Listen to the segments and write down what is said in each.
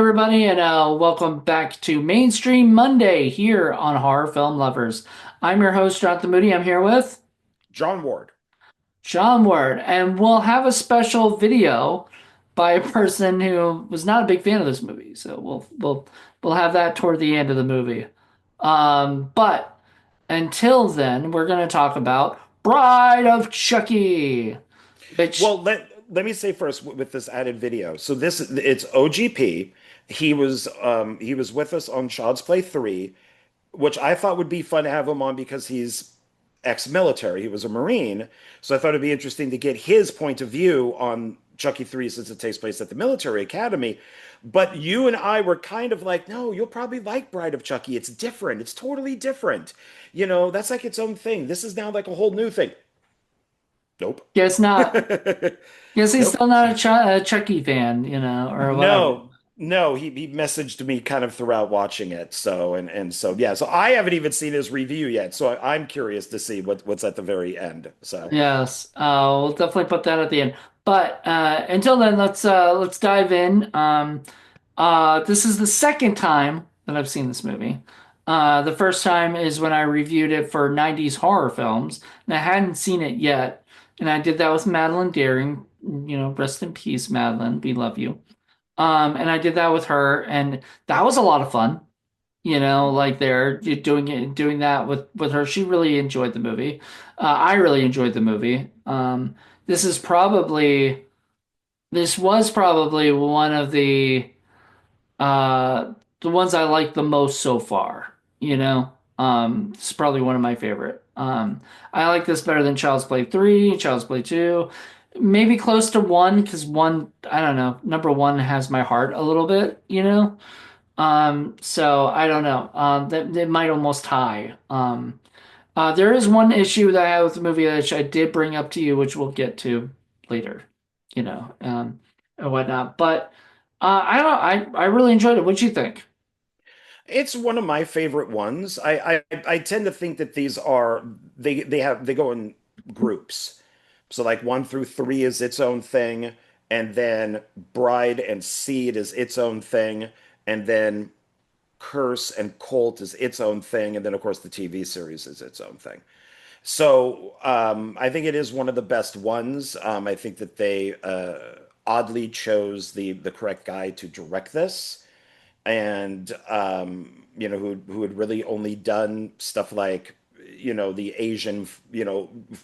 everybody, and welcome back to Mainstream Monday here on Horror Film Lovers. I'm your host, Jonathan Moody. I'm here with John Ward. John Ward, and we'll have a special video by a person who was not a big fan of this movie. So we'll have that toward the end of the movie. But until then, we're going to talk about Bride of Chucky, which Let me say first with this added video. So this it's OGP. He was with us on Child's Play 3, which I thought would be fun to have him on because he's ex-military. He was a Marine. So I thought it'd be interesting to get his point of view on Chucky 3 since it takes place at the military academy. But you and I were kind of like, no, you'll probably like Bride of Chucky. It's different. It's totally different. That's like its own thing. This is now like a whole new thing. Nope. guess not. Guess he's Nope. still not a Chucky fan, or whatever. No, no, he messaged me kind of throughout watching it. So yeah, so I haven't even seen his review yet. So I'm curious to see what's at the very end. So Yes, we'll definitely put that at the end. But until then, let's dive in. This is the second time that I've seen this movie. The first time is when I reviewed it for 90s horror films, and I hadn't seen it yet. And I did that with Madeline Daring. Rest in peace, Madeline. We love you. And I did that with her, and that was a lot of fun. Like doing that with her. She really enjoyed the movie. I really enjoyed the movie. This is probably this was probably one of the ones I like the most so far. It's probably one of my favorite. I like this better than Child's Play 3, Child's Play 2, maybe close to one because one, I don't know, number one has my heart a little bit. So I don't know. That might almost tie. There is one issue that I have with the movie which I did bring up to you, which we'll get to later, you know, um, and whatnot. But I don't know. I really enjoyed it. What'd you think? it's one of my favorite ones. I tend to think that these are they go in groups. So like 1 through 3 is its own thing, and then Bride and Seed is its own thing, and then Curse and Cult is its own thing, and then of course the TV series is its own thing. So I think it is one of the best ones. I think that they oddly chose the correct guy to direct this, and who had really only done stuff like the Asian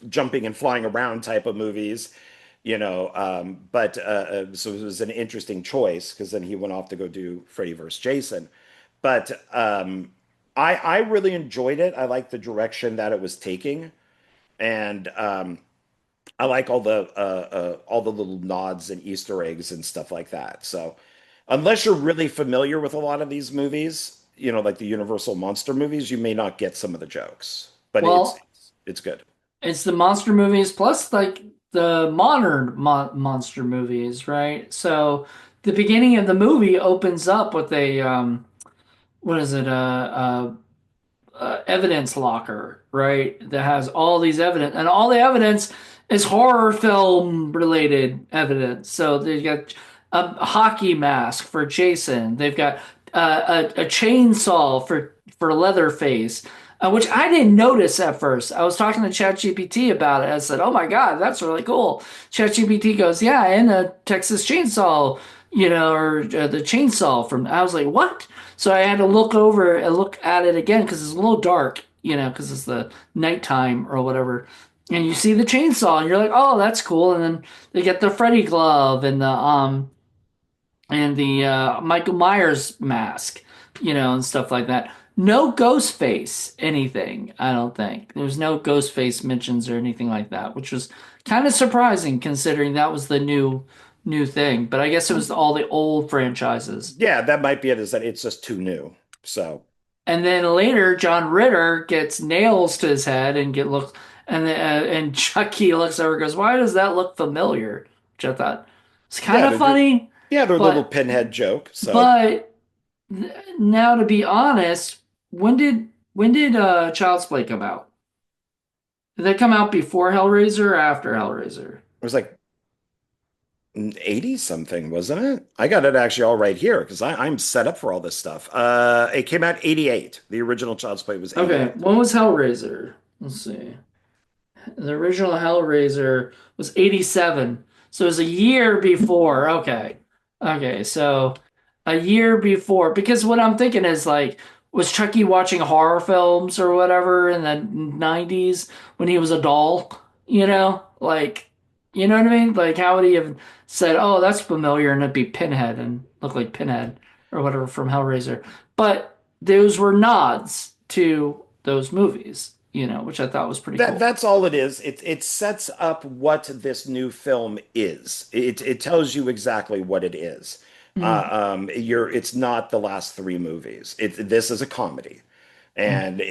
jumping and flying around type of movies. But so it was an interesting choice because then he went off to go do Freddy vs. Jason. But I really enjoyed it. I like the direction that it was taking, and I like all the little nods and Easter eggs and stuff like that. So unless you're really familiar with a lot of these movies, like the Universal monster movies, you may not get some of the jokes, but it's Well, it's good. it's the monster movies plus like the modern monster movies, right? So the beginning of the movie opens up with a what is it? Evidence locker, right? That has all these evidence, and all the evidence is horror film related evidence. So they've got a hockey mask for Jason. They've got a chainsaw for Leatherface. Which I didn't notice at first. I was talking to ChatGPT about it. I said, "Oh my God, that's really cool." ChatGPT goes, "Yeah, and a Texas Chainsaw, or the chainsaw from." I was like, "What?" So I had to look at it again because it's a little dark, because it's the nighttime or whatever. And you see the chainsaw, and you're like, "Oh, that's cool." And then they get the Freddy glove and the Michael Myers mask, and stuff like that. No ghost face anything, I don't think. There's no ghost face mentions or anything like that, which was kind of surprising considering that was the new thing. But I guess it was all the old franchises. Yeah, that might be it, is that it's just too new. So And then later, John Ritter gets nails to his head and get look, and Chucky looks over and goes, "Why does that look familiar?" Which I thought it's kind yeah, of funny, yeah, they're a little but pinhead joke. So but now to be honest, when did Child's Play come out? Did that come out before Hellraiser or after Hellraiser? it was like 80 something, wasn't it? I got it actually all right here because I'm set up for all this stuff. It came out 88. The original Child's Play was Okay, 88. when was Hellraiser? Let's see. The original Hellraiser was 87. So it was a year before. Okay. Okay, so a year before. Because what I'm thinking is like, was Chucky watching horror films or whatever in the 90s when he was a doll? You know? Like, you know what I mean? Like, how would he have said, oh, that's familiar, and it'd be Pinhead and look like Pinhead or whatever from Hellraiser? But those were nods to those movies, which I thought was pretty cool. That's all it is. It sets up what this new film is. It tells you exactly what it is. Mm, It's not the last three movies. This is a comedy, mm, and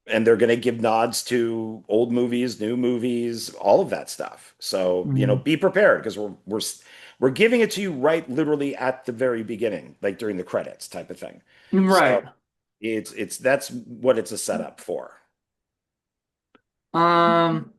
and they're going to give nods to old movies, new movies, all of that stuff. So, mm. be prepared because we're giving it to you right literally at the very beginning, like during the credits type of thing. So Right. it's that's what it's a setup for. Um,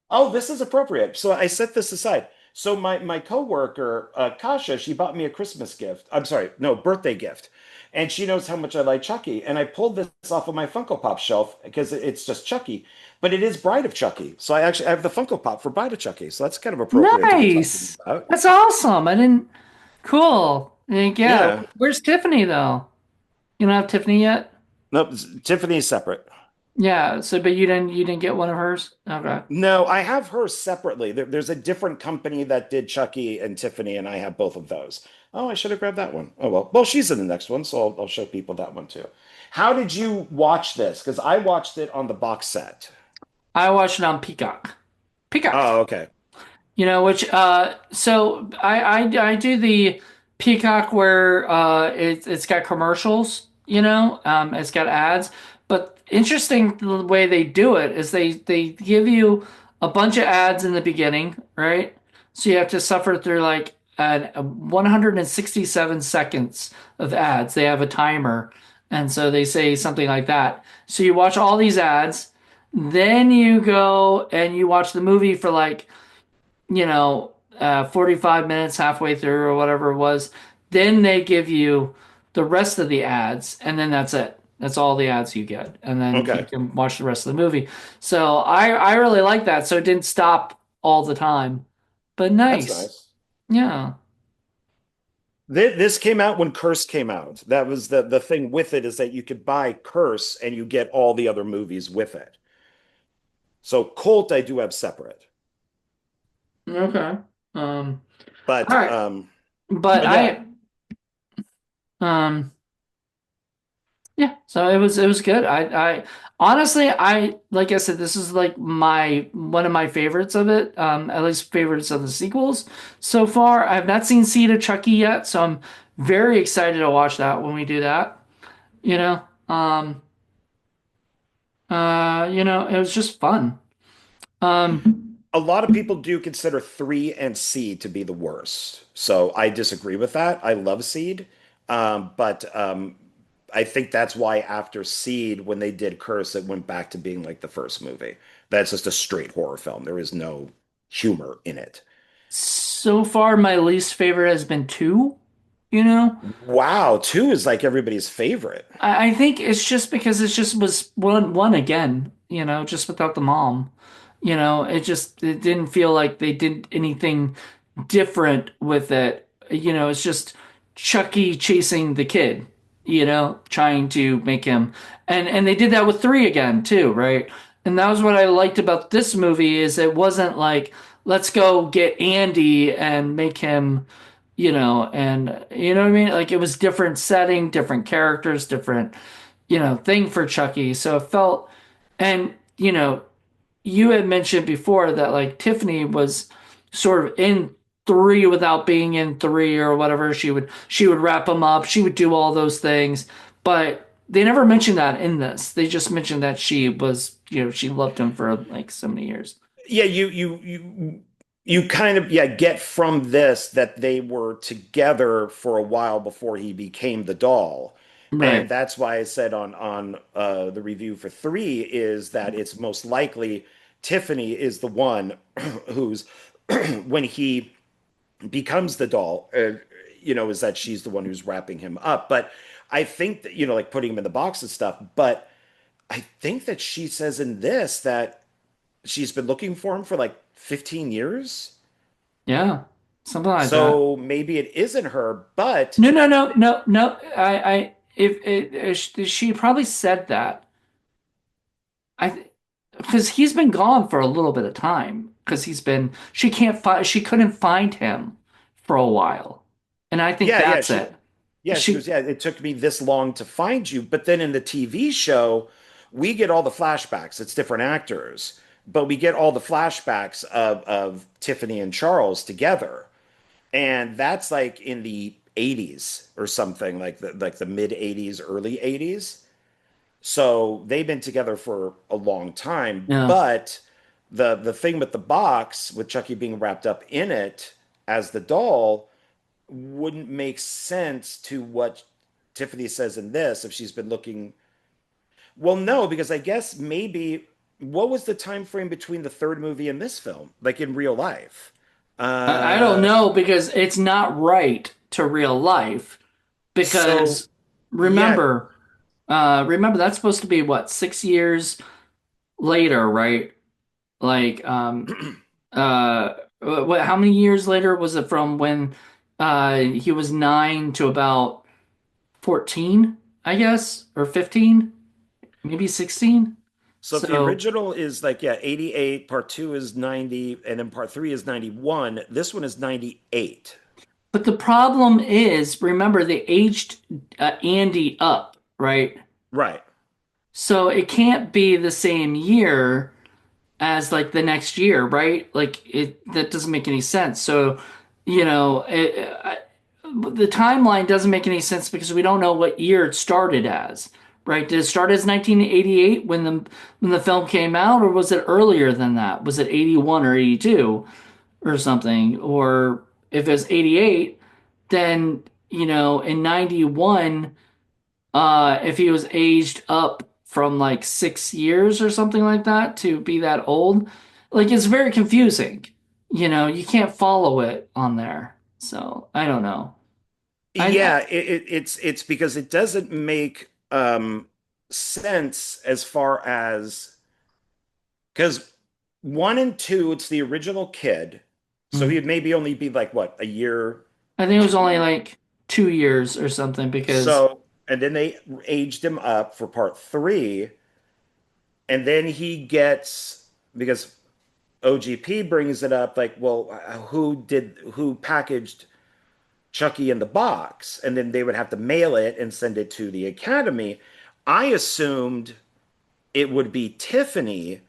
Oh, this is appropriate. So I set this aside. So my coworker, Kasha, she bought me a Christmas gift. I'm sorry, no, birthday gift. And she knows how much I like Chucky. And I pulled this off of my Funko Pop shelf because it's just Chucky, but it is Bride of Chucky. So I have the Funko Pop for Bride of Chucky. So that's kind of appropriate to be talking nice. about. That's awesome. I didn't. Cool. Yeah. Yeah. Where's Tiffany though? You don't have Tiffany yet? Nope, Tiffany's separate. Yeah. So, but you didn't get one of hers? Okay. No, I have her separately. There's a different company that did Chucky and Tiffany, and I have both of those. Oh, I should have grabbed that one. Oh well. Well, she's in the next one, so I'll show people that one too. How did you watch this? Because I watched it on the box set. I watched it on Peacock. Peacock. Oh, okay. Which so I do the Peacock where it's got commercials, it's got ads. But interesting the way they do it is they give you a bunch of ads in the beginning, right? So you have to suffer through like 167 seconds of ads. They have a timer, and so they say something like that. So you watch all these ads, then you go and you watch the movie for like 45 minutes halfway through or whatever it was. Then they give you the rest of the ads, and then that's it. That's all the ads you get. And then you Okay. can watch the rest of the movie. So I really like that. So it didn't stop all the time. But That's nice. nice. Yeah. This came out when Curse came out. That was the thing with it is that you could buy Curse and you get all the other movies with it. So Colt I do have separate. Okay. Um, all But right. But yeah, um yeah, so it was good. I honestly I like I said, this is like my one of my favorites of it. At least favorites of the sequels so far. I have not seen Seed of Chucky yet, so I'm very excited to watch that when we do that. You know, um, it was just fun. Um, a lot of people do consider 3 and Seed to be the worst. So I disagree with that. I love Seed. But I think that's why after Seed, when they did Curse, it went back to being like the first movie. That's just a straight horror film. There is no humor in it. so far my least favorite has been two. You know. Wow, 2 is like everybody's favorite. I think it's just because it just was one again, just without the mom. It didn't feel like they did anything different with it. It's just Chucky chasing the kid, trying to make him and they did that with three again too, right? And that was what I liked about this movie is it wasn't like let's go get Andy and make him and you know what I mean? Like it was different setting, different characters, different, thing for Chucky. So it felt, and you had mentioned before that like Tiffany was sort of in three without being in three or whatever. She would wrap them up. She would do all those things, but they never mentioned that in this. They just mentioned that she was, she loved him for like so many years. Yeah, you kind of get from this that they were together for a while before he became the doll. And Right. that's why I said on the review for 3 is that it's most likely Tiffany is the one who's when he becomes the doll, is that she's the one who's wrapping him up. But I think that, like putting him in the box and stuff. But I think that she says in this that she's been looking for him for like 15 years. Yeah, something like that. So maybe it isn't her, but No, no, no, no, no. If she probably said that. Because he's been gone for a little bit of time. Because she couldn't find him for a while, and I think yeah, that's it. she She, goes, yeah, it took me this long to find you. But then in the TV show, we get all the flashbacks. It's different actors, but we get all the flashbacks of Tiffany and Charles together. And that's like in the 80s or something, like the mid 80s, early 80s. So they've been together for a long time. yeah. But the thing with the box, with Chucky being wrapped up in it as the doll, wouldn't make sense to what Tiffany says in this if she's been looking. Well, no, because I guess maybe what was the time frame between the third movie and this film, like in real life? I don't Uh, know because it's not right to real life. so Because yeah, remember that's supposed to be what, 6 years later, right? Like, what? How many years later was it from when he was 9 to about 14, I guess, or 15, maybe 16? so if the So, original is like, yeah, 88, part two is 90, and then part three is 91, this one is 98. but the problem is, remember they aged Andy up, right? Right. So it can't be the same year as like the next year, right? Like it that doesn't make any sense. So, the timeline doesn't make any sense because we don't know what year it started as, right? Did it start as 1988 when the film came out, or was it earlier than that? Was it 81 or 82 or something? Or if it was 88, then in 91, if he was aged up from like 6 years or something like that to be that old, like it's very confusing. You can't follow it on there. So I don't know. I Yeah, it's because it doesn't make sense as far as, because one and two, it's the original kid. So mm, he'd maybe only be like what, a year, I think it was only two. like 2 years or something because So, and then they aged him up for part three, and then he gets, because OGP brings it up, like, well, who packaged Chucky in the box? And then they would have to mail it and send it to the Academy. I assumed it would be Tiffany,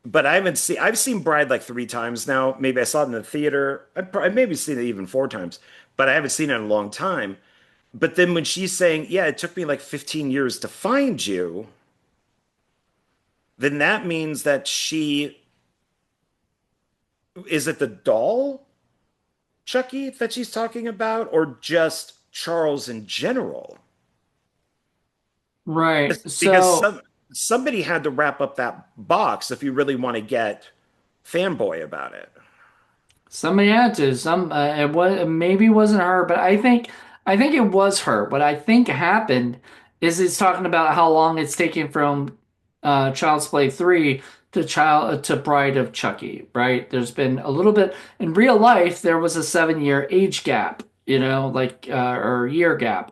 but I've seen Bride like three times now. Maybe I saw it in the theater. I've maybe seen it even four times, but I haven't seen it in a long time. But then when she's saying, yeah, it took me like 15 years to find you, then that means that is it the doll Chucky that she's talking about, or just Charles in general? right. Because So somebody had to wrap up that box if you really want to get fanboy about it. somebody had to. Maybe it wasn't her, but I think it was her. What I think happened is it's talking about how long it's taken from Child's Play 3 to Bride of Chucky, right? There's been a little bit in real life. There was a 7 year age gap, like or year gap,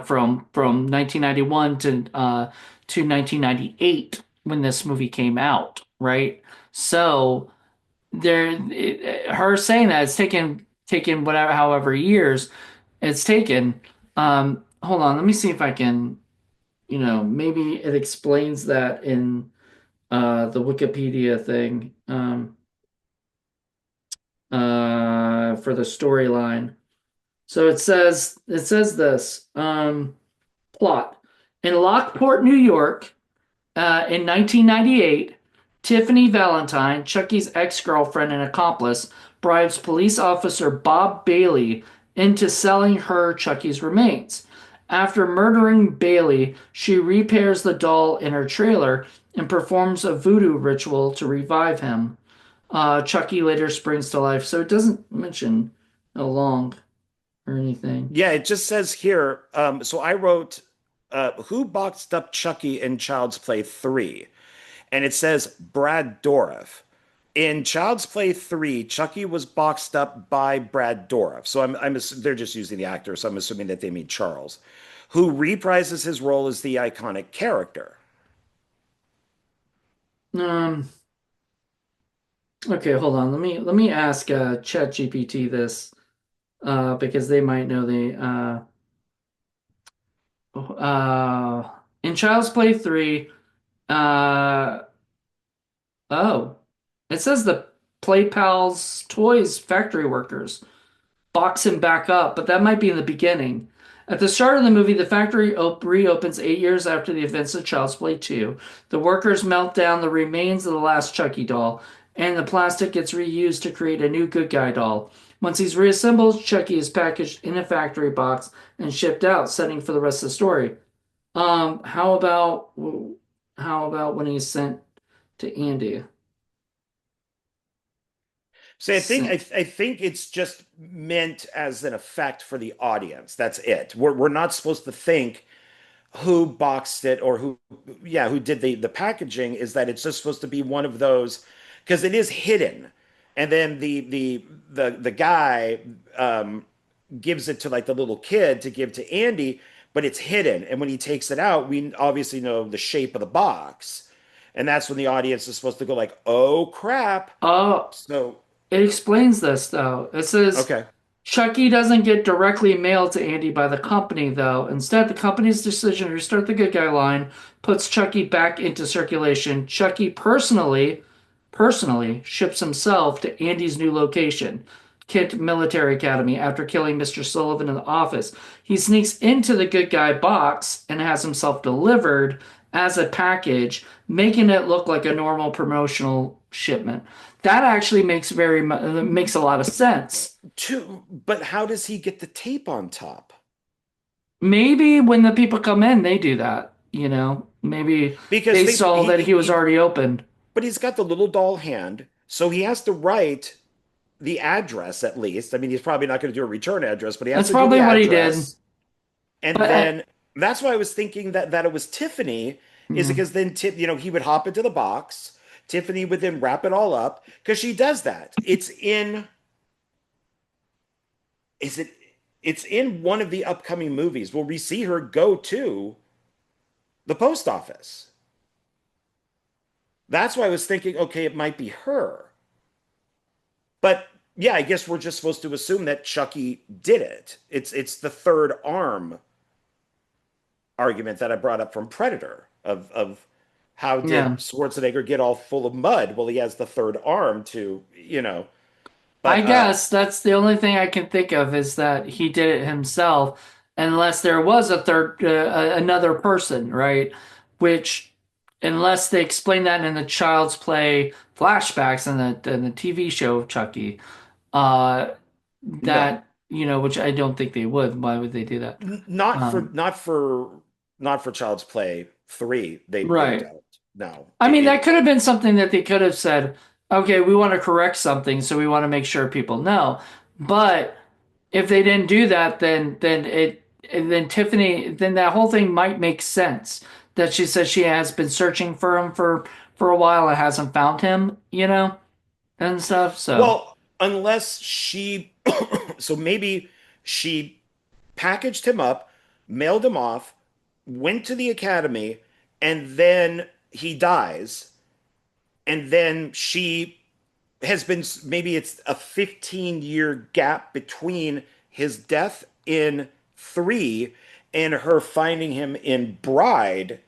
from 1991 to 1998 when this movie came out, right? So her saying that it's taken whatever however years it's taken. Hold on, let me see if I can, maybe it explains that in the Wikipedia thing, for the storyline. So it says this, plot in Lockport, New York. In 1998, Tiffany Valentine, Chucky's ex-girlfriend and accomplice, bribes police officer Bob Bailey into selling her Chucky's remains. After murdering Bailey, she repairs the doll in her trailer and performs a voodoo ritual to revive him. Chucky later springs to life, so it doesn't mention how long or anything. Yeah, it just says here. So I wrote, who boxed up Chucky in Child's Play 3? And it says Brad Dourif. In Child's Play 3, Chucky was boxed up by Brad Dourif. So they're just using the actor, so I'm assuming that they mean Charles, who reprises his role as the iconic character. Um, okay, hold on. Let me ask ChatGPT this because they might know in Child's Play 3, uh oh, it says the Play Pals Toys factory workers box him back up, but that might be in the beginning. At the start of the movie, the factory reopens 8 years after the events of Child's Play 2. The workers melt down the remains of the last Chucky doll, and the plastic gets reused to create a new good guy doll. Once he's reassembled, Chucky is packaged in a factory box and shipped out, setting for the rest of the story. How about when he's sent to Andy? So I think it's just meant as an effect for the audience. That's it. We're not supposed to think who boxed it or who did the packaging. Is that it's just supposed to be one of those because it is hidden, and then the guy gives it to like the little kid to give to Andy, but it's hidden, and when he takes it out, we obviously know the shape of the box, and that's when the audience is supposed to go like, oh crap. Oh, So it explains this though. It says okay. Chucky doesn't get directly mailed to Andy by the company though. Instead, the company's decision to restart the good guy line puts Chucky back into circulation. Chucky personally ships himself to Andy's new location, Kent Military Academy, after killing Mr. Sullivan in the office. He sneaks into the good guy box and has himself delivered as a package, making it look like a normal promotional shipment. That actually makes a lot of sense. But how does he get the tape on top? Maybe when the people come in, they do that, Maybe Because they saw that he was already opened. but he's got the little doll hand, so he has to write the address at least. I mean, he's probably not going to do a return address, but he has That's to do the probably what he did. address. And But then that's why I was thinking that it was Tiffany, is mm, because then he would hop into the box. Tiffany would then wrap it all up because she does that. Is it it's in one of the upcoming movies where we see her go to the post office. That's why I was thinking, okay, it might be her. But yeah, I guess we're just supposed to assume that Chucky did it. It's the third arm argument that I brought up from Predator of how did yeah, Schwarzenegger get all full of mud? Well, he has the third arm to. I But guess that's the only thing I can think of is that he did it himself, unless there was another person, right? Which, unless they explain that in the Child's Play flashbacks and the TV show of Chucky, uh, no, which I don't think they would. Why would they do that? not for Um, Child's Play 3. They right. don't. No, I mean, that could have been something that they could have said, okay, we want to correct something, so we want to make sure people know. But if they didn't do that, then Tiffany, then that whole thing might make sense. That she says she has been searching for him for a while and hasn't found him, and stuff. So well, unless she, so maybe she packaged him up, mailed him off, went to the academy, and then he dies. And then she has been, maybe it's a 15-year gap between his death in 3 and her finding him in Bride.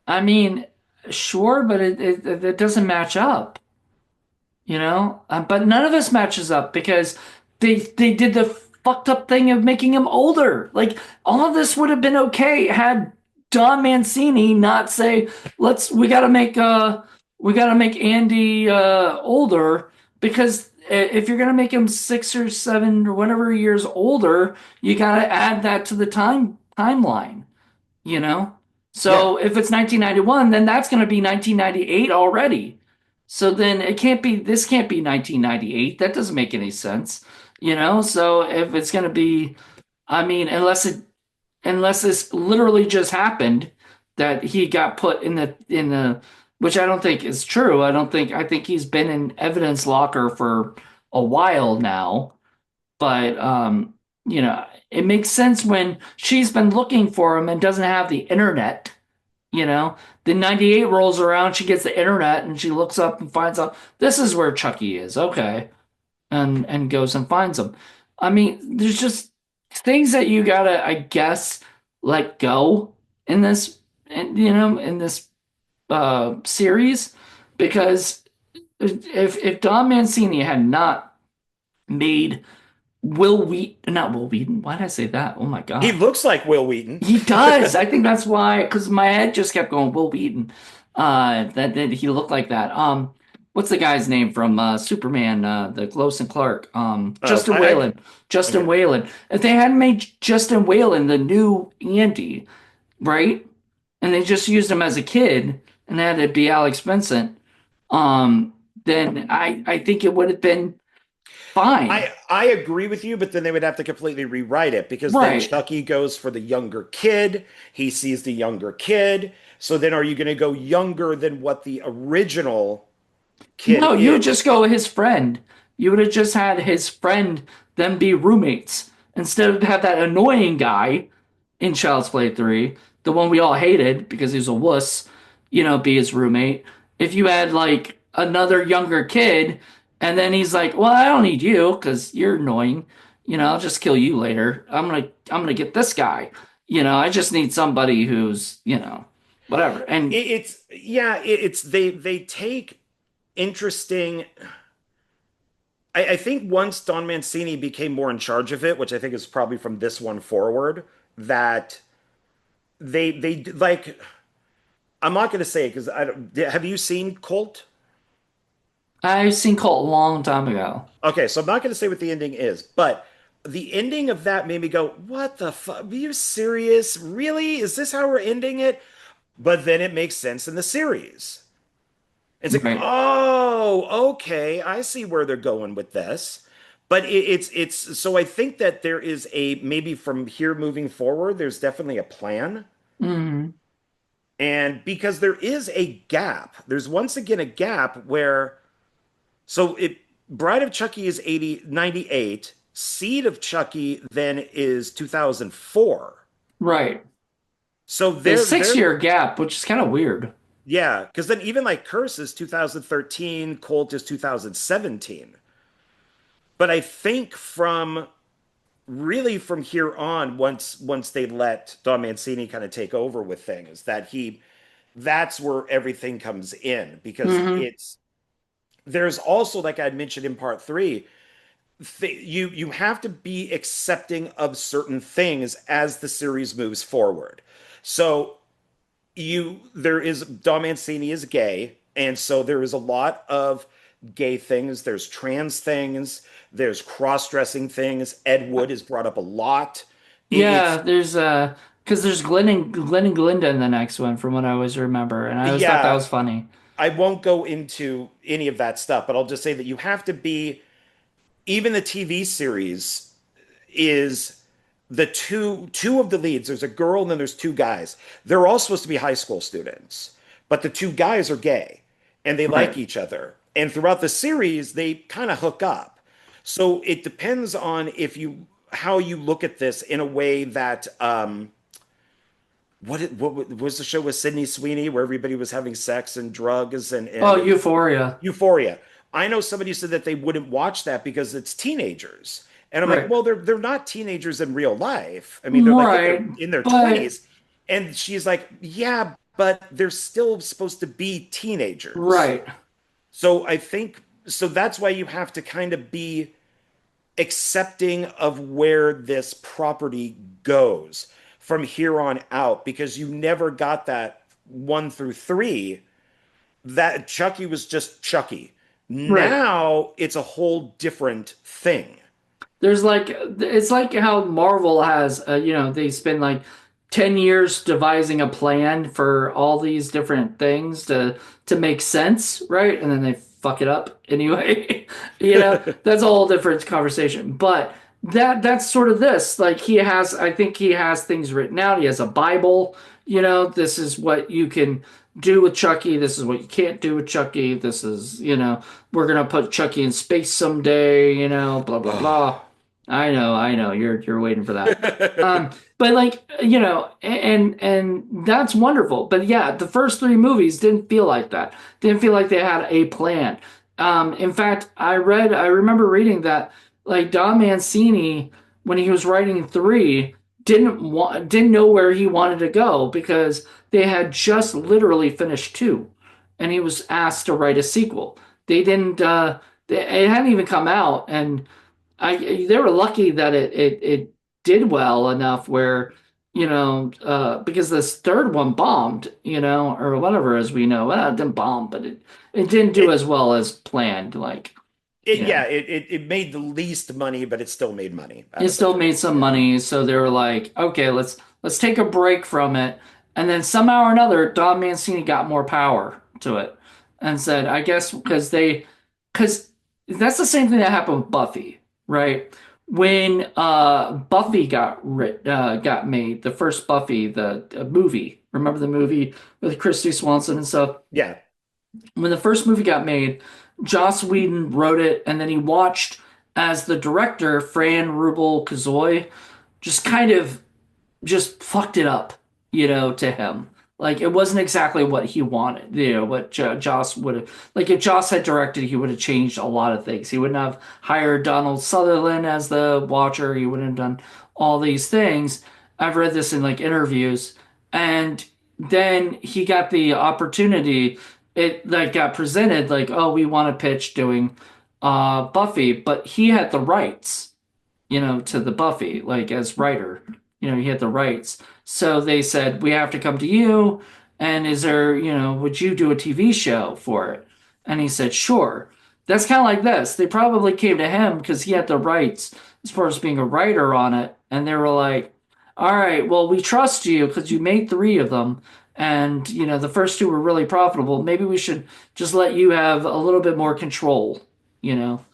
I mean, sure, but it doesn't match up. But none of this matches up because they did the fucked up thing of making him older. Like all of this would have been okay had Don Mancini not say, we gotta make Andy older because if you're gonna make him 6 or 7 or whatever years older, you gotta add that to the timeline, you know? Yeah. So if it's 1991, then that's gonna be 1998 already. So then this can't be 1998. That doesn't make any sense, you know? So if it's going to be, I mean, unless this literally just happened that he got put in the which I don't think is true. I think he's been in evidence locker for a while now, but you know, it makes sense when she's been looking for him and doesn't have the internet, you know. Then 98 rolls around, she gets the internet and she looks up and finds out this is where Chucky is. Okay. And goes and finds him. I mean, there's just things that you gotta, I guess, let go in this, and you know, in this series, because if Don Mancini had not made not Will Wheaton, why did I say that? Oh my He God. looks like Will Wheaton. He does. I think that's why, because my head just kept going, Will Wheaton. That he looked like that. What's the guy's name from Superman? The Lois and Clark. Justin I Whalen. Justin okay. Whalen. If they hadn't made Justin Whalen the new Andy, right? And they just used him as a kid and had it be Alex Vincent, then I think it would have been fine. I agree with you, but then they would have to completely rewrite it because then Right. Chucky goes for the younger kid. He sees the younger kid. So then are you going to go younger than what the original kid No, you would just is? go his friend. You would have just had his friend them be roommates instead of have that annoying guy in Child's Play 3, the one we all hated because he was a wuss, you know, be his roommate. If you had like another younger kid and then he's like, "Well, I don't need you because you're annoying. You know, I'll just kill you later. I'm gonna get this guy. You know, I just need somebody who's, you know, whatever." And It's yeah, it's they take interesting. I think once Don Mancini became more in charge of it, which I think is probably from this one forward, that they like. I'm not going to say it because I don't. Have you seen Colt? I've seen Colt a long time ago. Okay, so I'm not going to say what the ending is, but the ending of that made me go, "What the fuck? Are you serious? Really? Is this how we're ending it?" But then it makes sense in the series. It's like, Right. oh, okay, I see where they're going with this. But it's so I think that there is a maybe from here moving forward, there's definitely a plan. Hmm. And because there is a gap, there's once again a gap where so it Bride of Chucky is 98, Seed of Chucky then is 2004. Right. So A they're 6 year gap, which is kind of weird. yeah, because then even like Curse is 2013, Colt is 2017. But I think from really from here on, once they let Don Mancini kind of take over with things, that's where everything comes in because Hmm. it's there's also like I mentioned in part three, you have to be accepting of certain things as the series moves forward. So there is Dom Mancini is gay, and so there is a lot of gay things. There's trans things. There's cross-dressing things. Ed Wood is brought up a lot. Yeah, It's there's because there's Glenn and Glinda in the next one from what I always remember, and I always thought that yeah. was funny. I won't go into any of that stuff, but I'll just say that you have to be even the TV series is the two of the leads. There's a girl and then there's two guys. They're all supposed to be high school students, but the two guys are gay and they like Right. each other. And throughout the series, they kind of hook up. So it depends on if you how you look at this in a way that what was the show with Sydney Sweeney where everybody was having sex and drugs Oh, and it was Euphoria. Euphoria. I know somebody said that they wouldn't watch that because it's teenagers. And I'm like, Right. well, they're not teenagers in real life. I mean, they're like Right. in their But 20s. And she's like, yeah, but they're still supposed to be teenagers. right. So I think so that's why you have to kind of be accepting of where this property goes from here on out because you never got that 1 through 3 that Chucky was just Chucky. Right. Now it's a whole different thing. There's like it's like how Marvel has you know, they spend like 10 years devising a plan for all these different things to make sense, right? And then they fuck it up anyway. That's a whole different conversation. But that's sort of this. Like I think he has things written out. He has a Bible, this is what you can do with Chucky. This is what you can't do with Chucky. This is, we're gonna put Chucky in space someday, blah blah Oh. blah. I know. You're waiting for that. But like, and that's wonderful. But yeah, the first three movies didn't feel like that. Didn't feel like they had a plan. In fact, I remember reading that like Don Mancini, when he was writing three, didn't know where he wanted to go because they had just literally finished two, and he was asked to write a sequel. They didn't. It hadn't even come out, and they were lucky that it did well enough where because this third one bombed, or whatever, as we know. Well, it didn't bomb, but it didn't do It as well as planned. Like, it you know yeah, it made the least money, but it still made money out it of it. still made some Yeah. money, so they were like, okay, let's take a break from it. And then somehow or another, Don Mancini got more power to it and said, I guess because that's the same thing that happened with Buffy, right? When Buffy got made, the first Buffy, the movie. Remember the movie with Christy Swanson and stuff? Yeah. When the first movie got made, Joss Whedon wrote it, and then he watched as the director, Fran Rubel Kazoy, just kind of just fucked it up, to him. Like it wasn't exactly what he wanted, what Joss would have. Like if Joss had directed, he would have changed a lot of things. He wouldn't have hired Donald Sutherland as the Watcher. He wouldn't have done all these things. I've read this in like interviews, and then he got the opportunity. It like got presented like, oh, we want to pitch doing Buffy, but he had the rights to the Buffy, like as writer. He had the rights. So they said, we have to come to you. And is there, would you do a TV show for it? And he said, sure. That's kind of like this. They probably came to him because he had the rights as far as being a writer on it. And they were like, all right, well, we trust you because you made three of them. And, the first two were really profitable. Maybe we should just let you have a little bit more control, you know?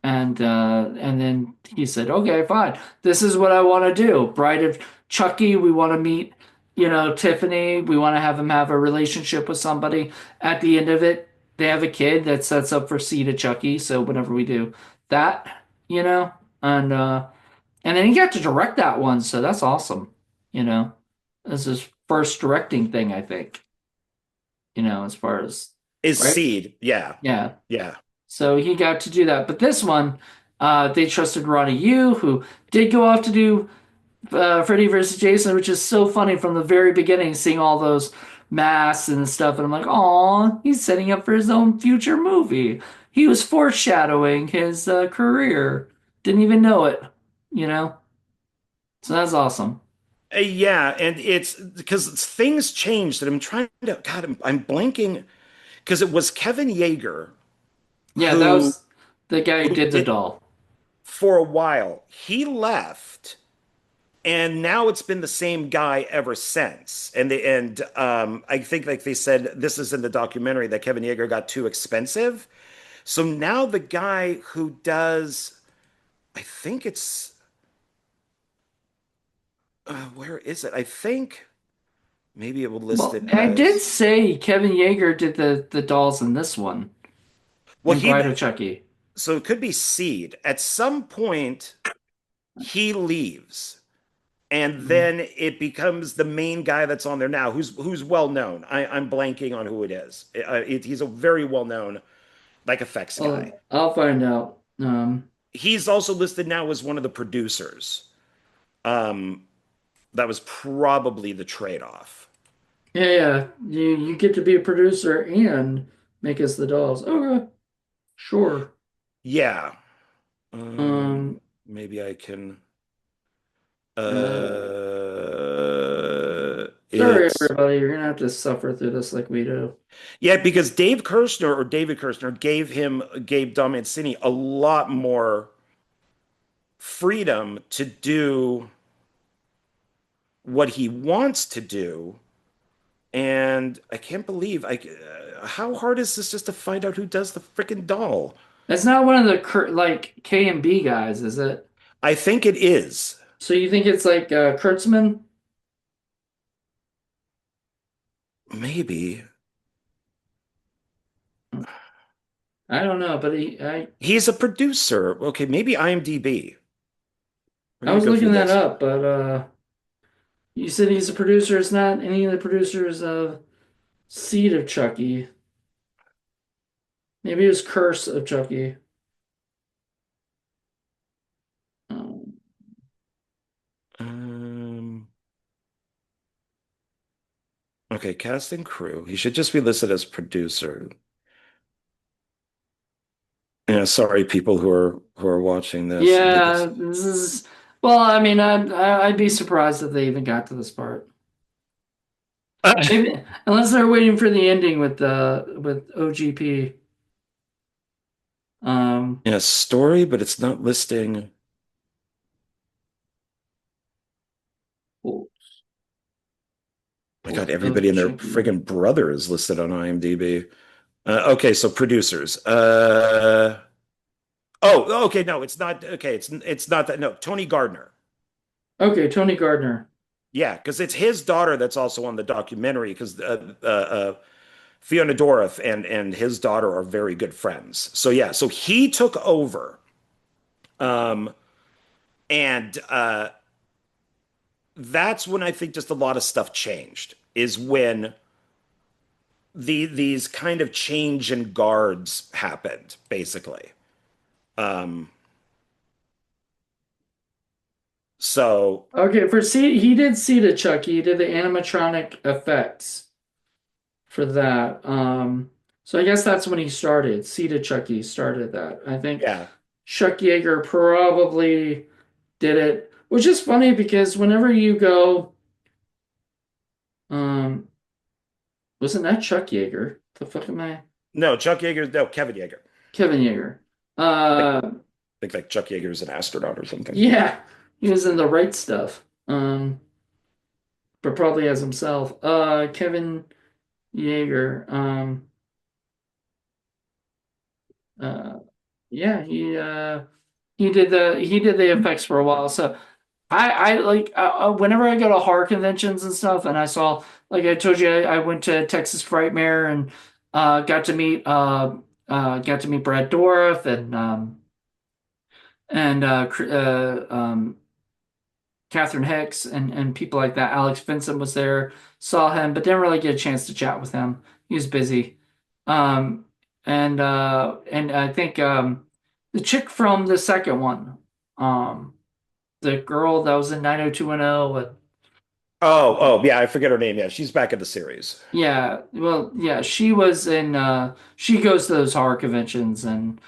And then he said, "Okay, fine. This is what I want to do. Bride of Chucky. We want to meet, Tiffany. We want to have him have a relationship with somebody. At the end of it, they have a kid that sets up for Seed of Chucky. So whenever we do that, and and then he got to direct that one. So that's awesome. You know, this is his first directing thing, I think. As far as Is right, Seed. Yeah. yeah. Yeah. So he got to do that. But this one, they trusted Ronnie Yu, who did go off to do Freddy versus Jason, which is so funny from the very beginning, seeing all those masks and stuff. And I'm like, oh, he's setting up for his own future movie. He was foreshadowing his career. Didn't even know it, you know? So that's awesome. Yeah, and it's because things changed, and I'm trying to, God, I'm blanking because it was Kevin Yeager Yeah, that who was the guy who who did the did doll. for a while. He left, and now it's been the same guy ever since. And I think like they said this is in the documentary that Kevin Yeager got too expensive. So now the guy who does, I think it's where is it? I think maybe it will list Well, it I did as say Kevin Yeager did the dolls in this one, well in he Bride of Chucky. so it could be Seed. At some point, he leaves, and Mm. then it becomes the main guy that's on there now, who's well known. I'm blanking on who it is. He's a very well known like effects guy. I'll find out. He's also listed now as one of the producers. Um, that was probably the trade-off. Yeah. You get to be a producer and make us the dolls. Okay, sure. Yeah. Um, Maybe I can. uh, sorry, It's everybody. You're gonna have to suffer through this like we do. Yeah, because Dave Kirshner or David Kirshner gave Dom Mancini a lot more freedom to do what he wants to do. And I can't believe how hard is this just to find out who does the freaking doll? It's not one of the like K and B guys, is it? I think it is. So you think it's like Kurtzman? Maybe. I don't know, but He's a producer. Okay, maybe IMDb. We're I gonna was go through looking that this. up, but you said he's a producer. It's not any of the producers of Seed of Chucky. Maybe it was Curse of Chucky. Um, Um, okay, cast and crew. He should just be listed as producer. Yeah, sorry, people who are watching this. They yeah, just this is. Well, I mean, I'd be surprised if they even got to this part. Maybe unless they're waiting for the ending with OGP. Um, yeah, story, but it's not listing. Cult, My God, Cult of everybody and their Chucky. friggin' brother is listed on IMDb. Okay, so producers. Oh, okay, no, it's not. Okay, it's not that. No, Tony Gardner. Okay, Tony Gardner. Yeah, because it's his daughter that's also on the documentary. Because Fiona Dourif and his daughter are very good friends. So yeah, so he took over, um, and that's when I think just a lot of stuff changed. Is when these kind of change in guards happened, basically. Um, so Okay, for Seed, he did Seed of Chucky. He did the animatronic effects for that. So I guess that's when he started. Seed of Chucky started that. I think yeah, Chuck Yeager probably did it, which is funny because whenever you go, um, wasn't that Chuck Yeager? The fuck am I? no, Chuck Yeager, no, Kevin Yeager. Kevin Yeager. Like, Uh, think like Chuck Yeager is an astronaut or something. yeah, he was in the right stuff. But probably as himself. Kevin Yeager. Uh, yeah, he did the effects for a while. So I like whenever I go to horror conventions and stuff, and I saw like I told you, I went to Texas Frightmare and got to meet Brad Dourif and Catherine Hicks and people like that. Alex Vincent was there, saw him, but didn't really get a chance to chat with him. He was busy. Um, and I think the chick from the second one, um, the girl that was in 90210 with Oh, yeah, I forget her name. Yeah, she's back in the series. yeah, well, yeah, she was in she goes to those horror conventions and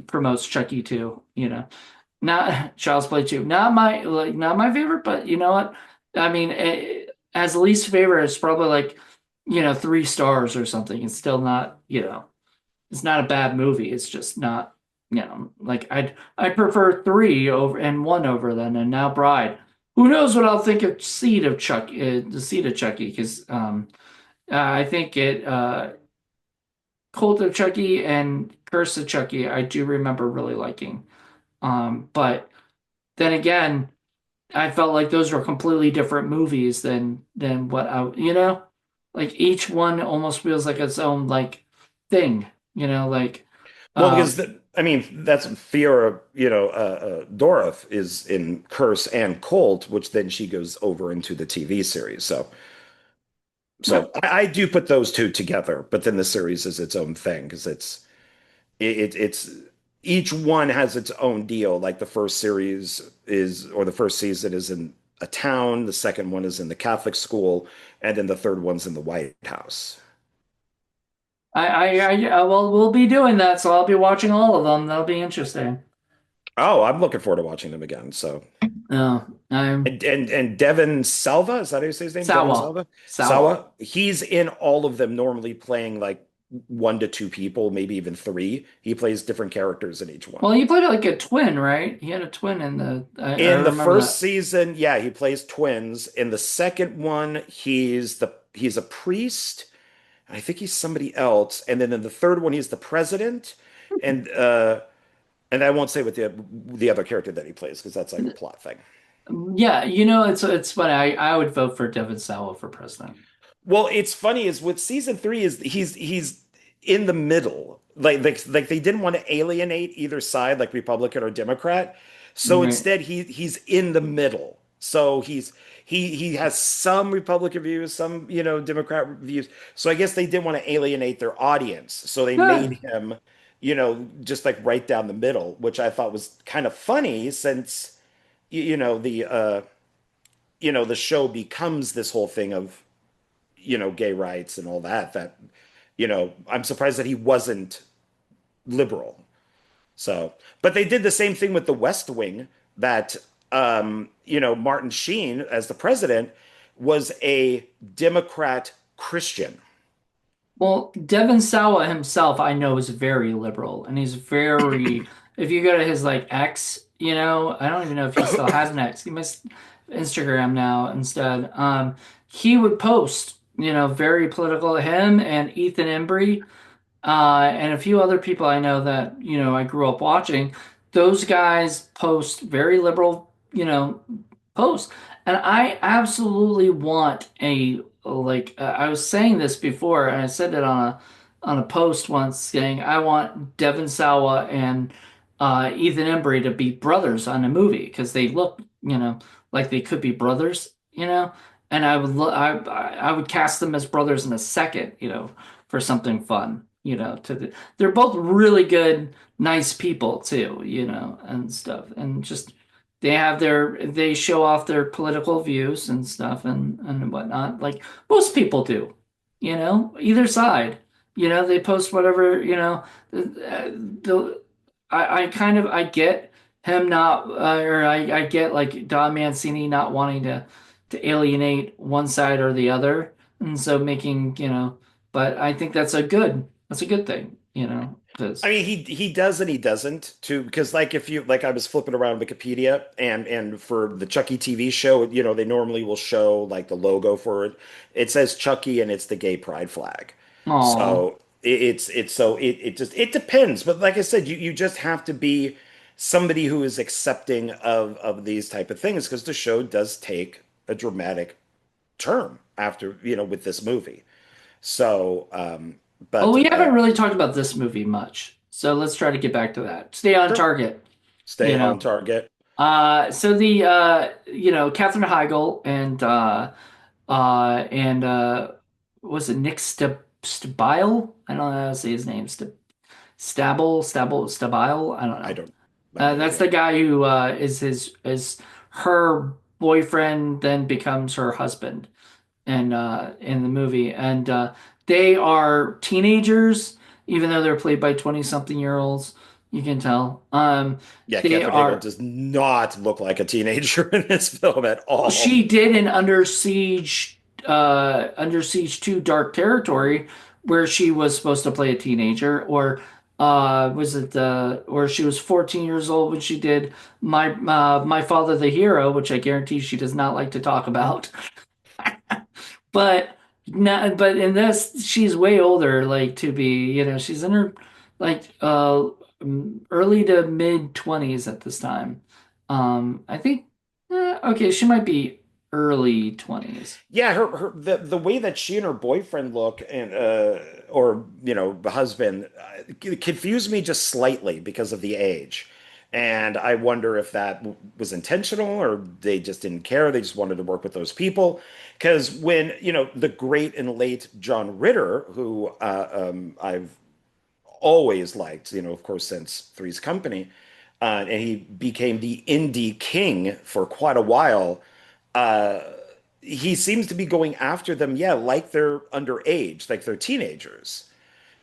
promotes Chucky too, you know. Not Child's Play 2. Not my favorite, but you know what? I mean, as least favorite, it's probably like, 3 stars or something. It's still not, it's not a bad movie. It's just not, like I prefer 3 over and 1 over than and now Bride. Who knows what I'll think of the Seed of Chucky, because I think Cult of Chucky and Curse of Chucky, I do remember really liking. But then again, I felt like those were completely different movies than what like each one almost feels like its own like thing, like Well, um because I mean, that's Fiora, Doroth is in Curse and Colt, which then she goes over into the TV series. So, no, so I do put those two together, but then the series is its own thing because it's each one has its own deal. Like the first series is, or the first season is in a town, the second one is in the Catholic school, and then the third one's in the White House. well, we'll be doing that, so I'll be watching all of them. That'll be interesting. Oh, I'm looking forward to watching them again. So, I'm and Devin Salva, is that how you say his name? Devin Sawa. Salva? Sawa. Sawa. He's in all of them normally playing like one to two people, maybe even three. He plays different characters in each one. Well, he played like a twin, right? He had a twin in the. I In the remember first that. season, yeah, he plays twins. In the second one, he's a priest. I think he's somebody else. And then in the third one, he's the president. And and I won't say what the other character that he plays because that's like a plot thing. Yeah, it's funny. I would vote for Devin Sawa for president. Well, it's funny is with season three is he's in the middle. Like they didn't want to alienate either side, like Republican or Democrat. So Right. instead he's in the middle. So he has some Republican views, some, Democrat views. So I guess they didn't want to alienate their audience. So they made Yeah. him, just like right down the middle, which I thought was kind of funny since the show becomes this whole thing of gay rights and all that, I'm surprised that he wasn't liberal. So, but they did the same thing with the West Wing that, Martin Sheen as the president was a Democrat Christian. Well, Devin Sawa himself, I know, is very liberal, and he's very. If you go to his like X, I don't even know if he still has an X. He must Instagram now instead. He would post, very political. Him and Ethan Embry and a few other people I know that, I grew up watching, those guys post very liberal, posts. And I absolutely want I was saying this before, and I said it on a post once saying I want Devon Sawa and Ethan Embry to be brothers on a movie because they look, like they could be brothers, and I would cast them as brothers in a second, for something fun, they're both really good, nice people too, and stuff. And just they show off their political views and stuff and whatnot, like most people do, either side. They post whatever, the I kind of I get him not or I get like Don Mancini not wanting to alienate one side or the other, and so making, but I think that's a good thing, I because mean, he does and he doesn't too, because like if you like, I was flipping around Wikipedia and for the Chucky TV show, they normally will show like the logo for it. It says Chucky and it's the gay pride flag. oh, So it depends. But like I said, you just have to be somebody who is accepting of these type of things because the show does take a dramatic turn after, with this movie. So, well, but we haven't really talked about this movie much, so let's try to get back to that. Stay on sure, target, stay you on know. target. So the Katherine Heigl and was it Nick Stabile? I don't know how to say his name. Stabile. I don't I know. don't I have no That's the idea. guy who is her boyfriend, then becomes her husband in the movie, and they are teenagers, even though they're played by 20-something-year-olds. You can tell. Yeah, They Catherine Hagel are. does not look like a teenager in this film at Well, she all. did in Under Siege 2 Dark Territory, where she was supposed to play a teenager, or was it or she was 14 years old when she did My Father the Hero, which I guarantee she does not like to talk about. But but in this, she's way older, like to be, she's in her like early to mid 20s at this time. I think okay, she might be early 20s. Yeah, the way that she and her boyfriend look and or the husband confused me just slightly because of the age. And I wonder if that was intentional or they just didn't care. They just wanted to work with those people. Because when, the great and late John Ritter, who I've always liked, of course, since Three's Company, and he became the indie king for quite a while. Uh, he seems to be going after them, yeah, like they're underage, like they're teenagers.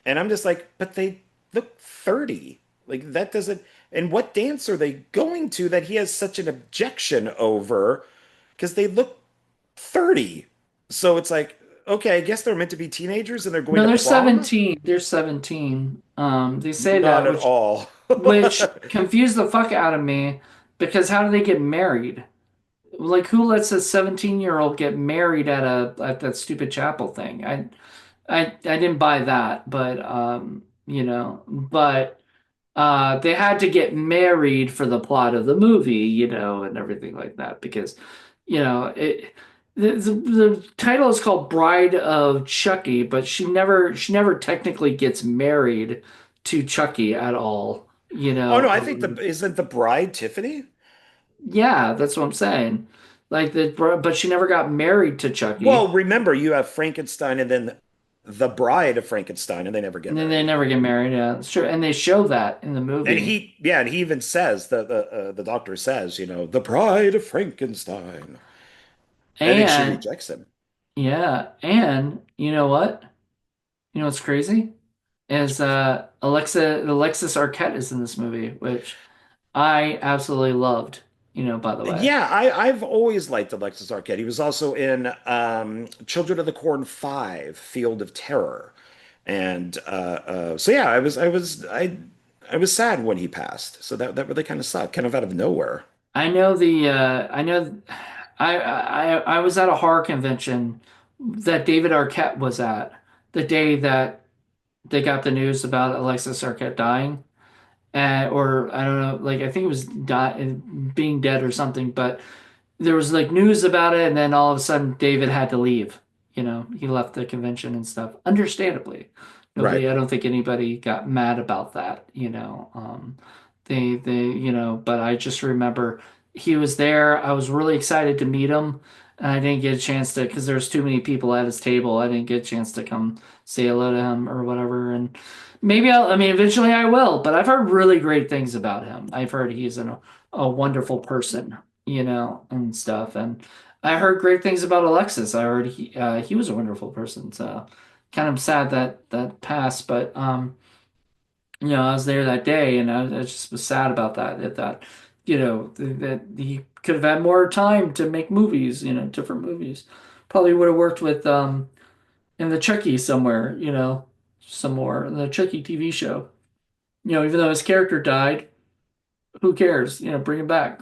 And I'm just like, but they look 30. Like that doesn't. And what dance are they going to that he has such an objection over? Because they look 30. So it's like, okay, I guess they're meant to be teenagers and they're going No, to they're prom? 17. They're 17. They say Not that, at all. which confused the fuck out of me because how do they get married? Like, who lets a 17-year-old get married at that stupid chapel thing? I didn't buy that, but but they had to get married for the plot of the movie, and everything like that because, it the title is called Bride of Chucky, but she never technically gets married to Chucky at all, Oh no, I think the isn't the bride Tiffany? yeah, that's what I'm saying. Like but she never got married to Well, Chucky. remember you have Frankenstein and then the bride of Frankenstein, and they never get And then they married. never get married. Yeah, that's true. And they show that in the And movie. yeah, and he even says the doctor says, the bride of Frankenstein, and then she And rejects him. yeah, and you know what? You know what's crazy? Is Alexis Arquette is in this movie, which I absolutely loved, by the way. Yeah, I've always liked Alexis Arquette. He was also in Children of the Corn 5, Field of Terror. And so yeah, I was sad when he passed. So that really kind of sucked, kind of out of nowhere. I know I was at a horror convention that David Arquette was at the day that they got the news about Alexis Arquette dying. Or I don't know, like I think it was being dead or something, but there was like news about it, and then all of a sudden David had to leave. He left the convention and stuff. Understandably, Right. I don't think anybody got mad about that. But I just remember he was there. I was really excited to meet him, and I didn't get a chance to because there's too many people at his table. I didn't get a chance to come say hello to him or whatever. And maybe I mean, eventually I will. But I've heard really great things about him. I've heard he's a wonderful person, and stuff. And I heard great things about Alexis. I heard he was a wonderful person. So kind of sad that that passed, but I was there that day, and I just was sad about that. That that he could have had more time to make movies, different movies. Probably would have worked with in the Chucky somewhere, some more in the Chucky TV show. Even though his character died, who cares? Bring him back.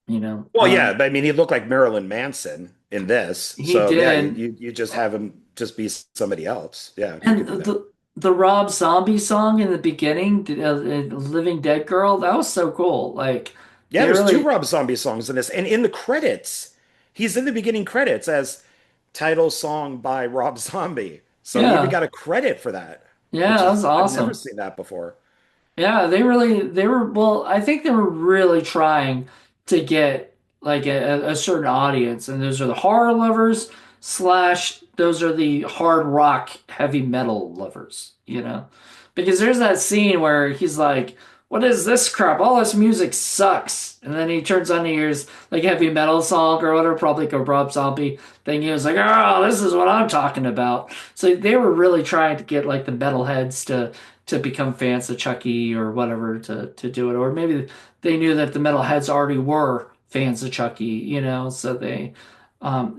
You know, Well, yeah, um, but I mean, he looked like Marilyn Manson in this. he So yeah, did. you just have him just be somebody else. Yeah, you And could do that. the Rob Zombie song in the beginning, "Living Dead Girl," that was so cool. Like Yeah, they there's two really, Rob Zombie songs in this, and in the credits, he's in the beginning credits as title song by Rob Zombie. So he even yeah, got a credit for that, yeah, which that is was I've never awesome. seen that before. Yeah, they were, well, I think they were really trying to get like a certain audience, and those are the horror lovers slash those are the hard rock heavy metal lovers, Because there's that scene where he's like, "What is this crap? All this music sucks." And then he turns on, he hears like heavy metal song or whatever, probably like a Rob Zombie thing. He was like, "Oh, this is what I'm talking about." So they were really trying to get like the metalheads to become fans of Chucky or whatever to do it. Or maybe they knew that the metalheads already were fans of Chucky, so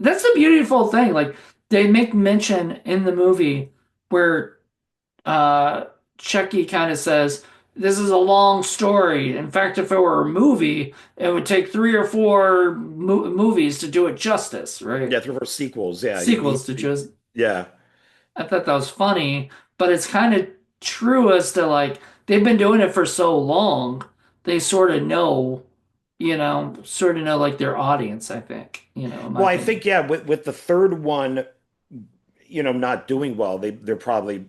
that's a beautiful thing. Like they make mention in the movie where uh Chucky kind of says, "This is a long story. In fact, if it were a movie, it would take three or four movies to do it justice, right? Yeah, through her sequels. Yeah, Sequels to just." yeah. I thought that was funny, but it's kind of true as to like they've been doing it for so long, they sort of know like their audience, I think, in my Well, I opinion. think yeah, with the third one, not doing well, they're probably,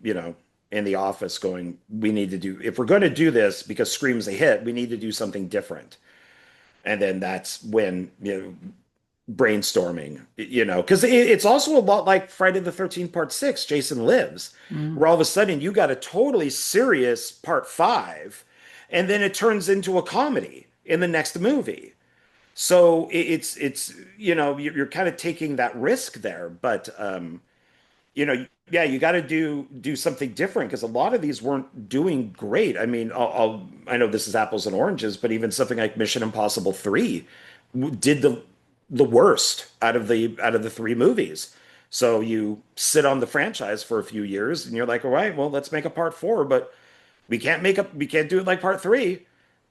in the office going, we need to do if we're going to do this because Scream's a hit, we need to do something different. And then that's when, brainstorming, because it's also a lot like Friday the 13th Part 6, Jason Lives, Mhm. where all of a sudden you got a totally serious Part 5, and then it turns into a comedy in the next movie. So it's you're kind of taking that risk there, but yeah, you got to do something different because a lot of these weren't doing great. I mean, I know this is apples and oranges, but even something like Mission Impossible 3 did the worst out of the three movies. So you sit on the franchise for a few years and you're like, all right, well, let's make a part four, but we can't do it like part three.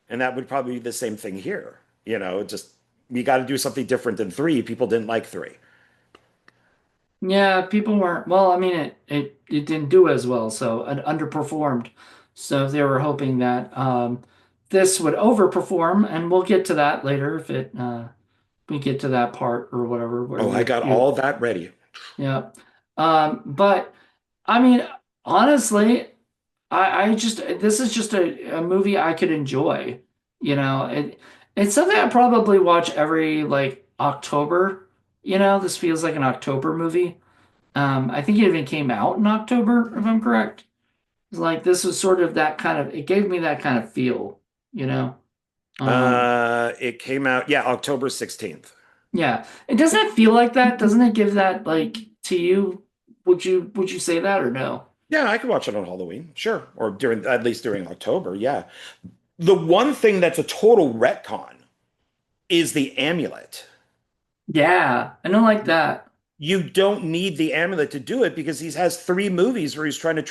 And that would probably be the same thing here. Just we got to do something different than three. People didn't like three. Yeah, people weren't, well, I mean, it didn't do as well, so it underperformed. So they were hoping that this would overperform, and we'll get to that later if it we get to that part or whatever where Oh, I got all that ready. yeah. But I mean, honestly, I just this is just a movie I could enjoy. It's something I probably watch every like October. This feels like an October movie. I think it even came out in October, if I'm correct. It's like this was sort of that kind of, it gave me that kind of feel, you know? Um, It came out, yeah, October 16th. yeah. It doesn't it feel like that? Doesn't it give that like to you? Would you say that or no? Yeah, I could watch it on Halloween, sure, or during at least during October. Yeah, the one thing that's a total retcon is the amulet. Yeah, I don't like that. You don't need the amulet to do it because he has three movies where he's trying to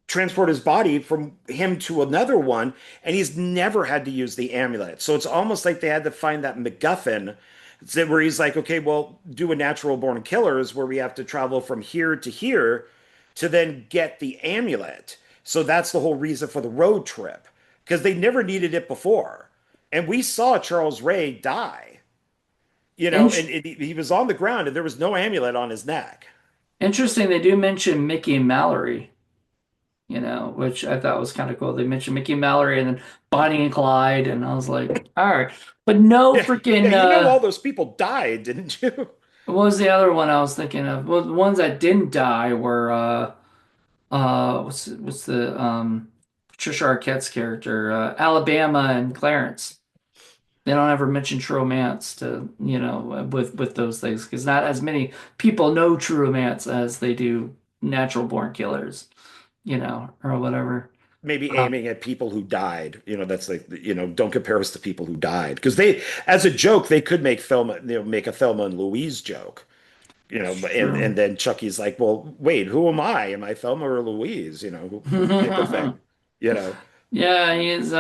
transport his body from him to another one, and he's never had to use the amulet. So it's almost like they had to find that MacGuffin where he's like, okay, well, do a natural born killers where we have to travel from here to here to then get the amulet. So that's the whole reason for the road trip because they never needed it before. And we saw Charles Ray die, In and he was on the ground and there was no amulet on his neck. Interesting, they do mention Mickey and Mallory, which I thought was kind of cool. They mentioned Mickey and Mallory and then Bonnie and Clyde, and I was like, all right. But no Yeah, yeah, freaking all those people died, didn't you? what was the other one I was thinking of? Well, the ones that didn't die were what's the Patricia Arquette's character, Alabama and Clarence. They don't ever mention true romance to, with those things because not as many people know true romance as they do natural born killers, or whatever. Maybe Um, aiming at people who died. That's like, don't compare us to people who died. Because as a joke, they could make a Thelma and Louise joke, and true. then Chucky's like, well, wait, who am I? Am I Thelma or Louise? Type of thing. You know, Yeah, he's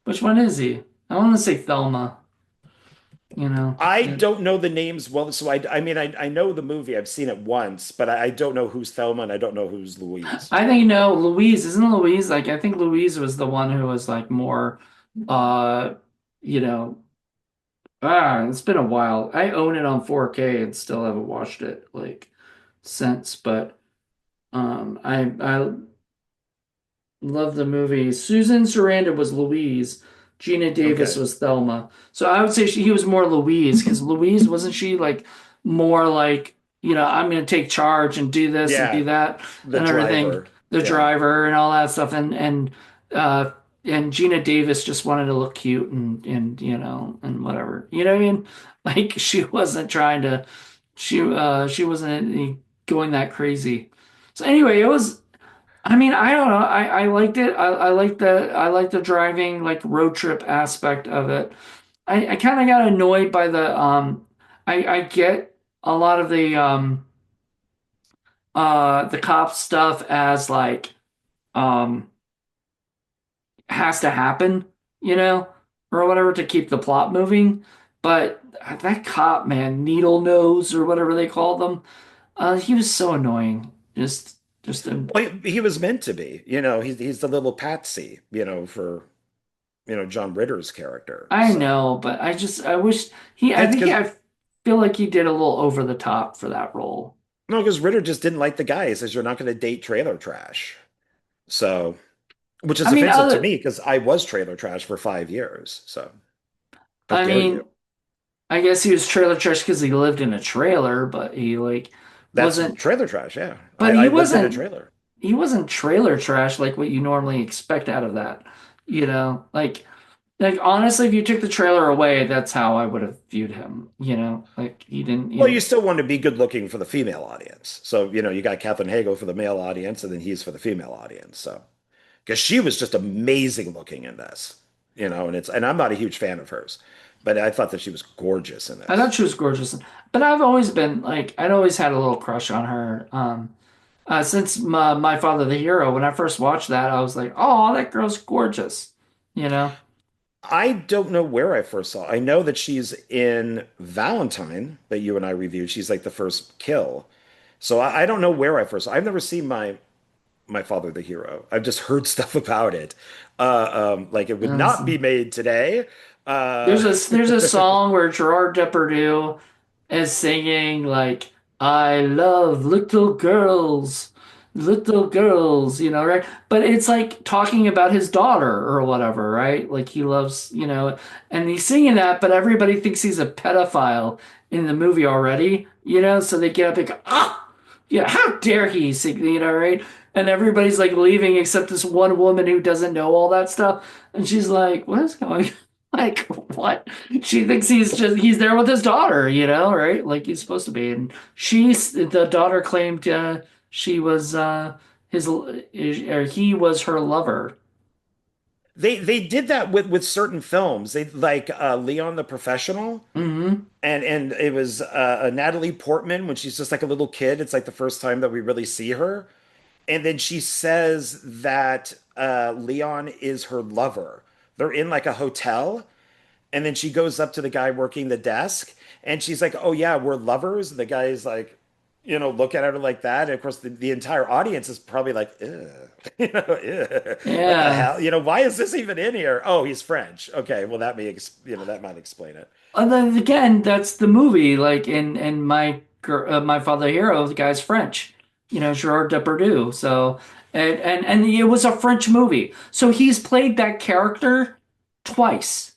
which one is he? I want to say Thelma, I Yeah. don't know the names well, so I mean, I know the movie. I've seen it once, but I don't know who's Thelma and I don't know who's Louise. I think no, Louise, isn't Louise like I think Louise was the one who was like more uh you know it's been a while. I own it on 4K and still haven't watched it like since, but I love the movie. Susan Sarandon was Louise. Gina Davis Okay. was Thelma. So I would say he was more Louise because Louise wasn't she like more like, I'm going to take charge and do this and do Yeah, that the and everything, driver. the Yeah. driver and all that stuff. Uh and Gina Davis just wanted to look cute and and whatever. You know what I mean? Like she wasn't trying to she wasn't going that crazy. So anyway, it was I mean, I don't know. I liked it. I like the driving like road trip aspect of it. I kind of got annoyed by the I get a lot of the cop stuff as like um has to happen, you know, or whatever to keep the plot moving. But that cop, man, Needle Nose or whatever they call them, he was so annoying. Just a Well, he was meant to be. He's the little patsy, for John Ritter's character. I So know, but I wish I it's think because I feel like he did a little over the top for that role. no, because Ritter just didn't like the guy. He says you're not going to date trailer trash. So, which I is mean, offensive to me because I was trailer trash for 5 years. So how I dare mean, you? I guess he was trailer trash because he lived in a trailer, but he like That's wasn't, trailer trash. Yeah, but I lived in a trailer. he wasn't trailer trash like what you normally expect out of that. Like honestly, if you took the trailer away, that's how I would have viewed him. Like he Well, you didn't. still want to be good looking for the female audience. So, you got Catherine Hagel for the male audience, and then he's for the female audience. So, because she was just amazing looking in this. and I'm not a huge fan of hers, but I thought that she was gorgeous in I thought this. she was gorgeous, but I've always been like, I'd always had a little crush on her. Since my Father the Hero, when I first watched that, I was like, oh, that girl's gorgeous, you know? I don't know where I first saw. I know that she's in Valentine that you and I reviewed. She's like the first kill. So I don't know where I first saw. I've never seen my Father the Hero. I've just heard stuff about it. Like it would not be made today. Uh, There's a song where Gerard Depardieu is singing like I love little girls, right? But it's like talking about his daughter or whatever, right? Like he loves, and he's singing that, but everybody thinks he's a pedophile in the movie already, so they get up and go, ah, yeah, how dare he sing, right? And everybody's like leaving except this one woman who doesn't know all that stuff. And she's like, what is going like what? She thinks he's there with his daughter, right? Like he's supposed to be. And the daughter claimed she was his or he was her lover. they did that with certain films. They like Leon the Professional, Hmm. and it was Natalie Portman when she's just like a little kid. It's like the first time that we really see her. And then she says that Leon is her lover. They're in like a hotel, and then she goes up to the guy working the desk, and she's like, "Oh yeah, we're lovers." And the guy is like, looking at her like that. And of course, the entire audience is probably like, "Ugh." Ugh. What the Yeah. hell? Why is this even in here? Oh, he's French. Okay, well that might explain it. And then again, that's the movie. Like in my Father Hero, the guy's French. Gerard Depardieu. So and it was a French movie. So he's played that character twice.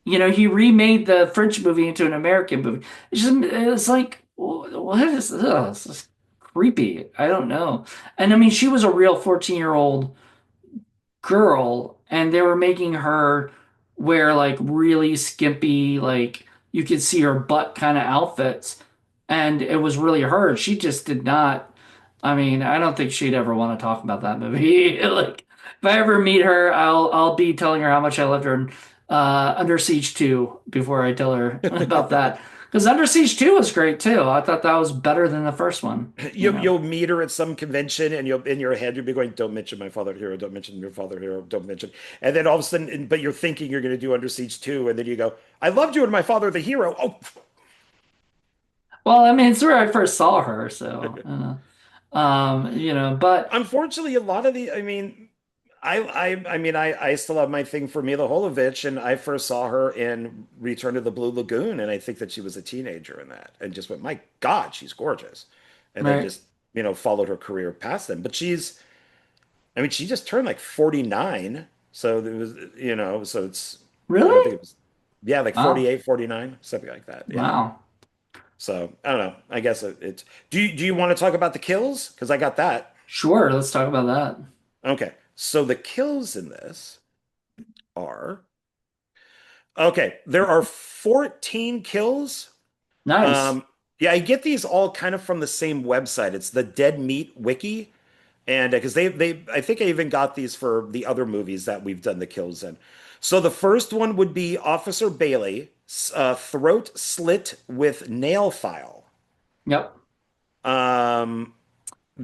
He remade the French movie into an American movie. It's like, what is this? This is creepy. I don't know. And I mean, she was a real 14-year-old girl, and they were making her wear like really skimpy, like you could see her butt kind of outfits. And it was really her. She just did not. I mean, I don't think she'd ever want to talk about that movie. Like, if I ever meet her, I'll be telling her how much I loved her in Under Siege 2 before I tell her about that. Because Under Siege 2 was great too. I thought that was better than the first one, You'll meet her at some convention, and you'll in your head you'll be going, "Don't mention my father hero. Don't mention your father hero. Don't mention." And then all of a sudden, but you're thinking you're going to do Under Siege 2, and then you go, "I loved you and my father the hero." Oh, Well, I mean, it's where I first saw her, so but unfortunately, a lot of I still have my thing for Mila Jovovich, and I first saw her in Return to the Blue Lagoon, and I think that she was a teenager in that, and just went, "My God, she's gorgeous," and then right. just followed her career past them. But she just turned like 49. So there was, so I think Really? it was, yeah, like Wow. 48, 49, something like that. Yeah. Wow. So I don't know. I guess it's, do you want to talk about the kills? Because I got that. Sure, let's talk about that. Okay. So the kills in this are, okay, there are 14 kills. Nice. Um, yeah, I get these all kind of from the same website. It's the Dead Meat Wiki. And because I think I even got these for the other movies that we've done the kills in. So the first one would be Officer Bailey, throat slit with nail file. Yep. Um,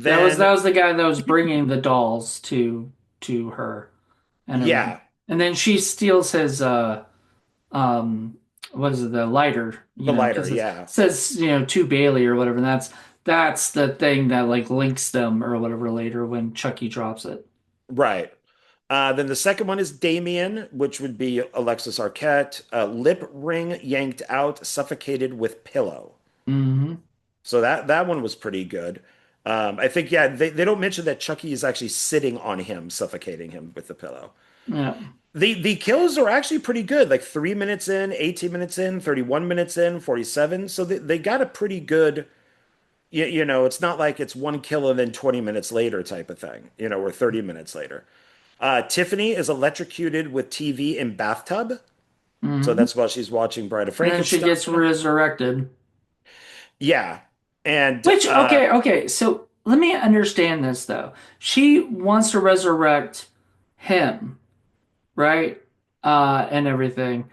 That was then that was the guy that was bringing the dolls to her and everything. yeah, And then she steals his um what is it, the lighter, the lighter, because it yeah, says, to Bailey or whatever. And that's the thing that like links them or whatever later when Chucky drops it. right. Then the second one is Damien, which would be Alexis Arquette, lip ring yanked out, suffocated with pillow. Hmm. So that one was pretty good. I think yeah, they don't mention that Chucky is actually sitting on him, suffocating him with the pillow. Yeah. The kills are actually pretty good, like 3 minutes in, 18 minutes in, 31 minutes in, 47. So they got a pretty good, it's not like it's one kill and then 20 minutes later type of thing, or 30 minutes later. Tiffany is electrocuted with TV in bathtub. So Hmm. that's while she's watching Bride of And then she gets Frankenstein. resurrected. Yeah. And Which, okay, so let me understand this though. She wants to resurrect him, right? and everything.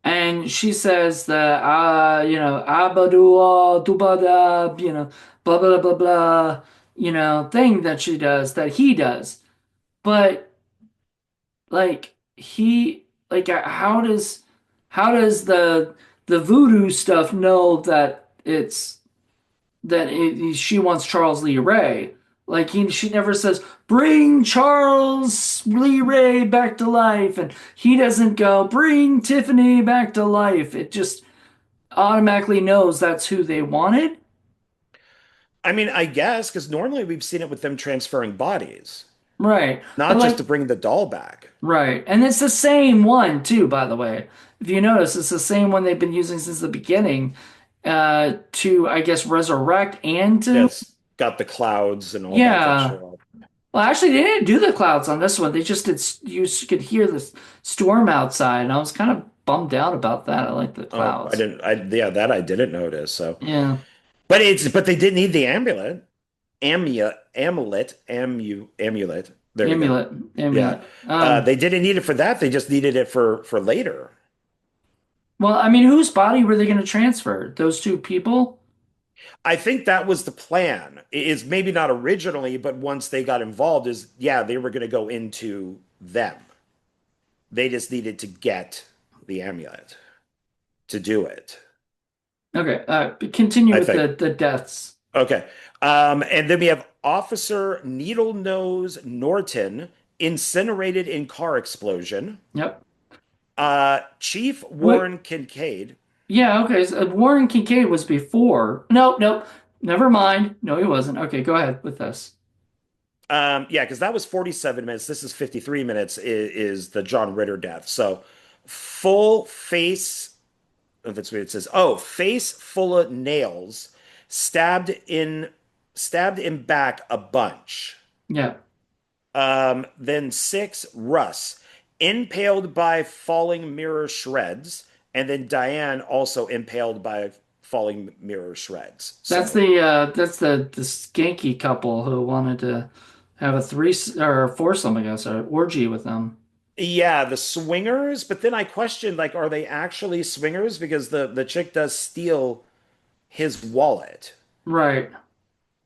And she says that, abadua, dubada, blah, blah, blah, blah, thing that she does, that he does. But, how does the voodoo stuff know that she wants Charles Lee Ray? She never says, bring Charles Lee Ray back to life. And he doesn't go, bring Tiffany back to life. It just automatically knows that's who they wanted. I mean, I guess because normally we've seen it with them transferring bodies, Right. But not just to bring the doll back. right. And it's the same one too, by the way. If you notice, it's the same one they've been using since the beginning, to, I guess, resurrect and to, Yes, got the clouds and all that yeah. show up. Well, actually, they didn't do the clouds on this one. They just did, you could hear the storm outside, and I was kind of bummed out about that. I like the Oh, I clouds. didn't. Yeah, that I didn't notice. So, Yeah. but they did need the amulet, amulet. There we go. Amulet. Yeah, Amulet. they didn't need it for that. They just needed it for later. Well, I mean, whose body were they going to transfer? Those two people? I think that was the plan. Is maybe not originally, but once they got involved, is yeah, they were going to go into them. They just needed to get the amulet to do it. Okay. Continue I with think. the deaths. Okay. And then we have Officer Needle Nose Norton incinerated in car explosion. Yep. Chief Wait. Warren Kincaid. Yeah. Okay. So, Warren Kincaid was before. Nope. Nope. Never mind. No, he wasn't. Okay. Go ahead with this. Yeah, because that was 47 minutes. This is 53 minutes is the John Ritter death. So full face, if it's what it says. Oh, face full of nails, stabbed in back a bunch. Yeah. Then six, Russ, impaled by falling mirror shreds, and then Diane also impaled by falling mirror shreds. So That's the skanky couple who wanted to have a or a foursome, I guess, or orgy with them. yeah, the swingers, but then I questioned like, are they actually swingers? Because the chick does steal his wallet. Right.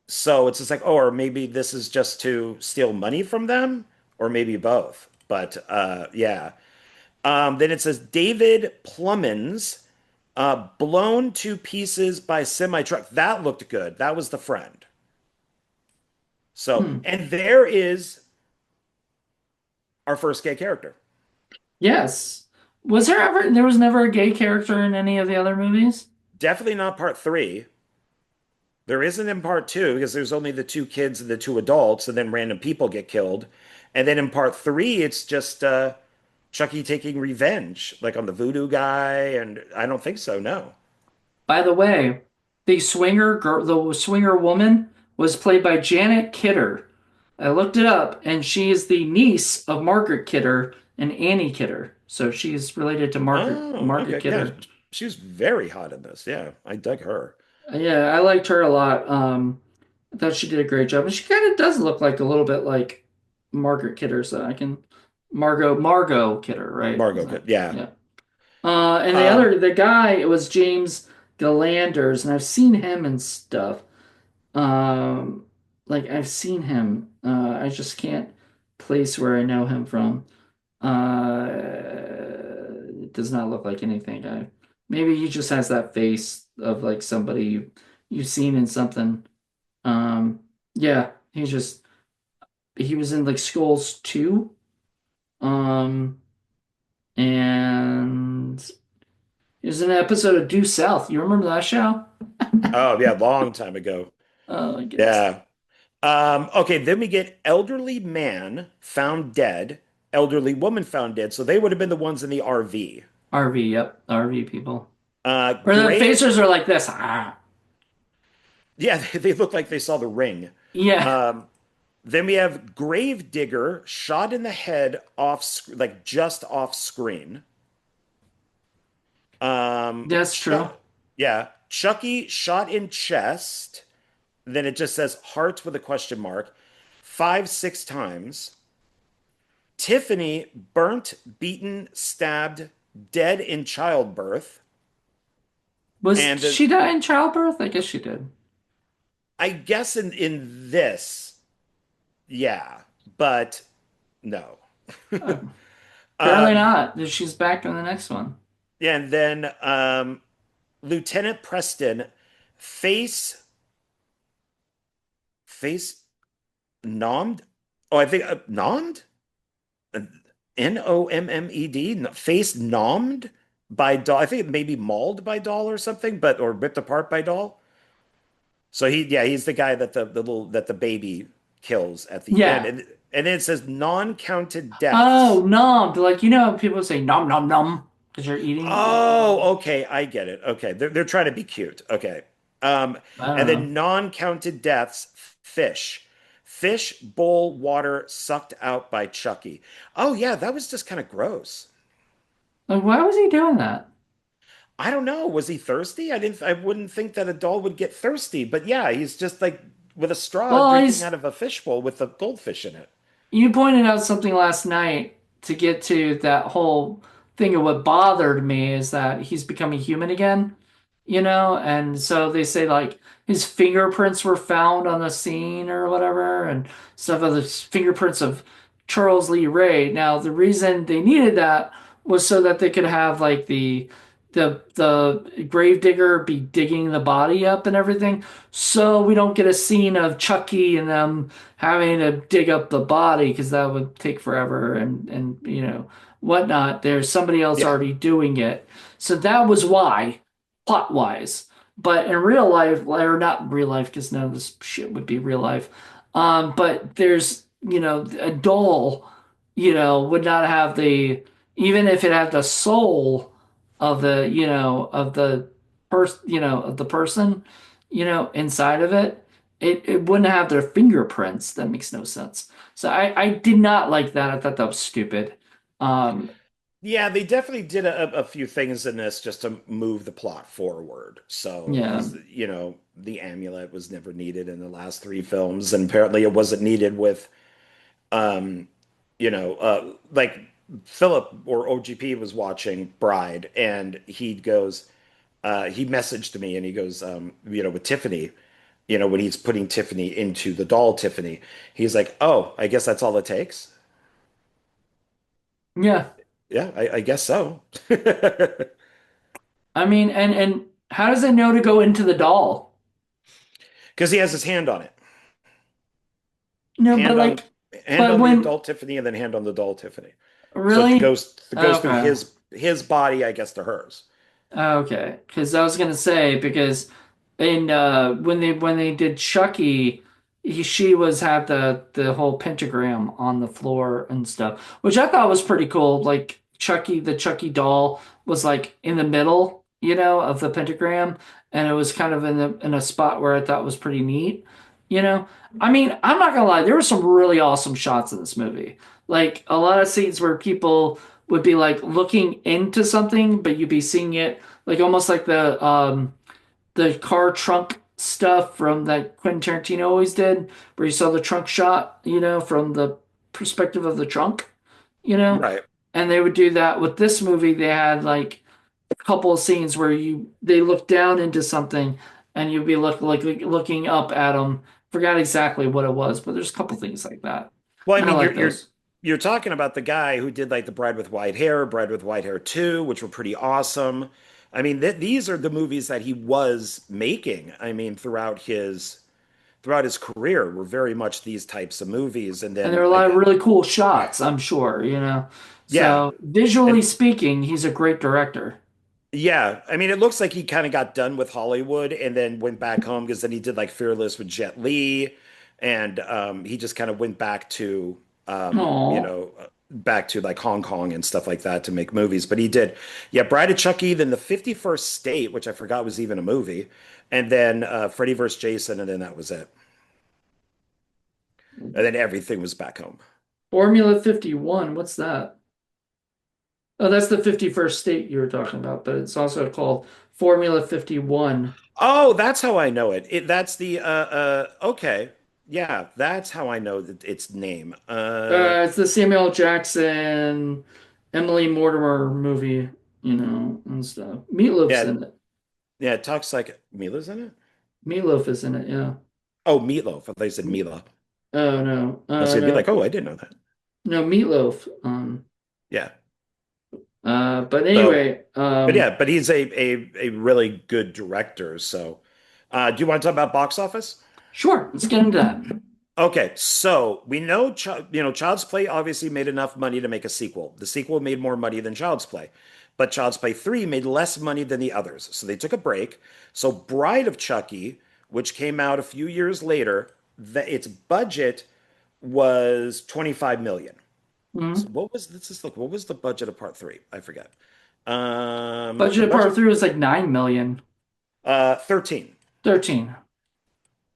So it's just like, oh, or maybe this is just to steal money from them, or maybe both. But yeah. Then it says David Plummins, blown to pieces by semi truck. That looked good. That was the friend. So, Hmm. and there is our first gay character. Yes. There was never a gay character in any of the other movies? Definitely not part three. There isn't in part two because there's only the two kids and the two adults, and then random people get killed. And then in part three, it's just Chucky taking revenge, like on the voodoo guy. And I don't think so, no. By the way, the swinger woman was played by Janet Kidder. I looked it up, and she is the niece of Margaret Kidder and Annie Kidder. So she's related to Oh, Margaret okay. Yeah, Kidder. she was very hot in this. Yeah, I dug her. Yeah, I liked her a lot. I thought she did a great job, and she kind of does look like a little bit like Margaret Kidder. So I can Margot Kidder, right? Margot, yeah. Yeah. And Um, the guy, it was James Galanders, and I've seen him and stuff. Um, I've seen him. I just can't place where I know him from. It does not look like anything. Maybe he just has that face of like somebody you've seen in something. Yeah, he was in like Skulls 2. Um, and he was in an episode of Due South. You remember that show? oh yeah, long time ago. Oh my goodness. Yeah. Okay, then we get elderly man found dead, elderly woman found dead. So they would have been the ones in the RV. RV, yep, RV people. Or the Grave, facers are like this. Ah. yeah, they look like they saw the ring. Yeah, Um, then we have grave digger shot in the head like just off screen. that's true. Yeah, Chucky shot in chest. Then it just says heart with a question mark, 5, 6 times. Tiffany burnt, beaten, stabbed, dead in childbirth. Was And she die in childbirth? I guess she did. I guess in this, yeah, but no. Uh, Apparently Um, not. She's back in the next one. yeah, and then Lieutenant Preston face face nommed. Oh, I think nommed, Nommed, face nommed by doll. I think it may be mauled by doll or something, but or ripped apart by doll. So he's the guy that the little that the baby kills at the end, Yeah. and then it says non-counted deaths. Oh, nom. Like, people say nom nom nom because you're eating. Oh, okay, I get it. Okay, they're trying to be cute. Okay, um, I don't and know. then non-counted deaths, fish bowl water sucked out by Chucky. Oh yeah, that was just kind of gross. Like, why was he doing that? I don't know. Was he thirsty? I wouldn't think that a doll would get thirsty, but yeah, he's just like with a straw Well, drinking he's out of a fishbowl with a goldfish in it. You pointed out something last night to get to that whole thing of what bothered me is that he's becoming human again, and so they say like his fingerprints were found on the scene or whatever, and stuff of the fingerprints of Charles Lee Ray. Now, the reason they needed that was so that they could have like the gravedigger be digging the body up and everything, so we don't get a scene of Chucky and them having to dig up the body because that would take forever and whatnot. There's somebody else Yeah, already doing it, so that was why, plot wise. But in real life, or not real life, because none of this shit would be real life. But there's a doll, would not have the even if it had the soul of the person, inside of it, it wouldn't have their fingerprints. That makes no sense. So I did not like that. I thought that was stupid. Um, yeah, they definitely did a few things in this just to move the plot forward. So, yeah, because the amulet was never needed in the last three films, and apparently it wasn't needed with um, like Philip or OGP was watching Bride, and he messaged me and he goes, with Tiffany, when he's putting Tiffany into the doll Tiffany, he's like, oh, I guess that's all it takes. yeah. Yeah, I guess so. I mean, and how does it know to go into the doll? Because he has his hand on it. No, but Hand on like, hand but on the when adult Tiffany and then hand on the doll Tiffany. So really, it goes through okay. his body, I guess, to hers. Okay, because I was gonna say because in when they did Chucky, she was had the whole pentagram on the floor and stuff, which I thought was pretty cool. Like Chucky, the Chucky doll was like in the middle, of the pentagram, and it was kind of in a spot where I thought was pretty neat. You know, I mean, I'm not gonna lie, there were some really awesome shots in this movie. Like a lot of scenes where people would be like looking into something, but you'd be seeing it like almost like the car trunk stuff from that Quentin Tarantino always did, where you saw the trunk shot, from the perspective of the trunk, you know, Right. and they would do that with this movie. They had like a couple of scenes where they look down into something, and you'd be looking up at them. Forgot exactly what it was, but there's a couple things like that. Well, I And I mean, like those. you're talking about the guy who did like the Bride with White Hair, Bride with White Hair 2, which were pretty awesome. I mean, these are the movies that he was making. I mean, throughout his career were very much these types of movies. And And there are then a I lot of really cool shots, I'm sure. yeah. So visually And speaking, he's a great director. yeah, I mean, it looks like he kind of got done with Hollywood and then went back home because then he did like Fearless with Jet Li, and he just kind of went back to Oh, back to like Hong Kong and stuff like that to make movies. But he did, yeah, Bride of Chucky, then The 51st State, which I forgot was even a movie, and then Freddy vs. Jason, and then that was it. And then everything was back home. Formula 51, what's that? Oh, that's the 51st state you were talking about, but it's also called Formula 51. Oh, that's how I know it. That's the okay. Yeah, that's how I know that its name. It's the Samuel Jackson, Emily Mortimer movie, and stuff. Meatloaf's Yeah, in it. yeah, it talks like Mila's in it. Meatloaf is in it, yeah. Oh, Meatloaf. I thought you said Mila. Oh no, I was gonna be like, no, oh, I didn't know that. no, Meatloaf. Yeah. But So, anyway, but yeah, but he's a really good director. So, do you want to talk about box office? sure, let's get into that. Okay, so we know, Child's Play obviously made enough money to make a sequel. The sequel made more money than Child's Play, but Child's Play 3 made less money than the others. So they took a break. So Bride of Chucky, which came out a few years later, its budget was 25 million. So Mhm. what was, let's just look, what was the budget of part 3? I forget. The Budget part budget, three was like 9 million. 13. 13.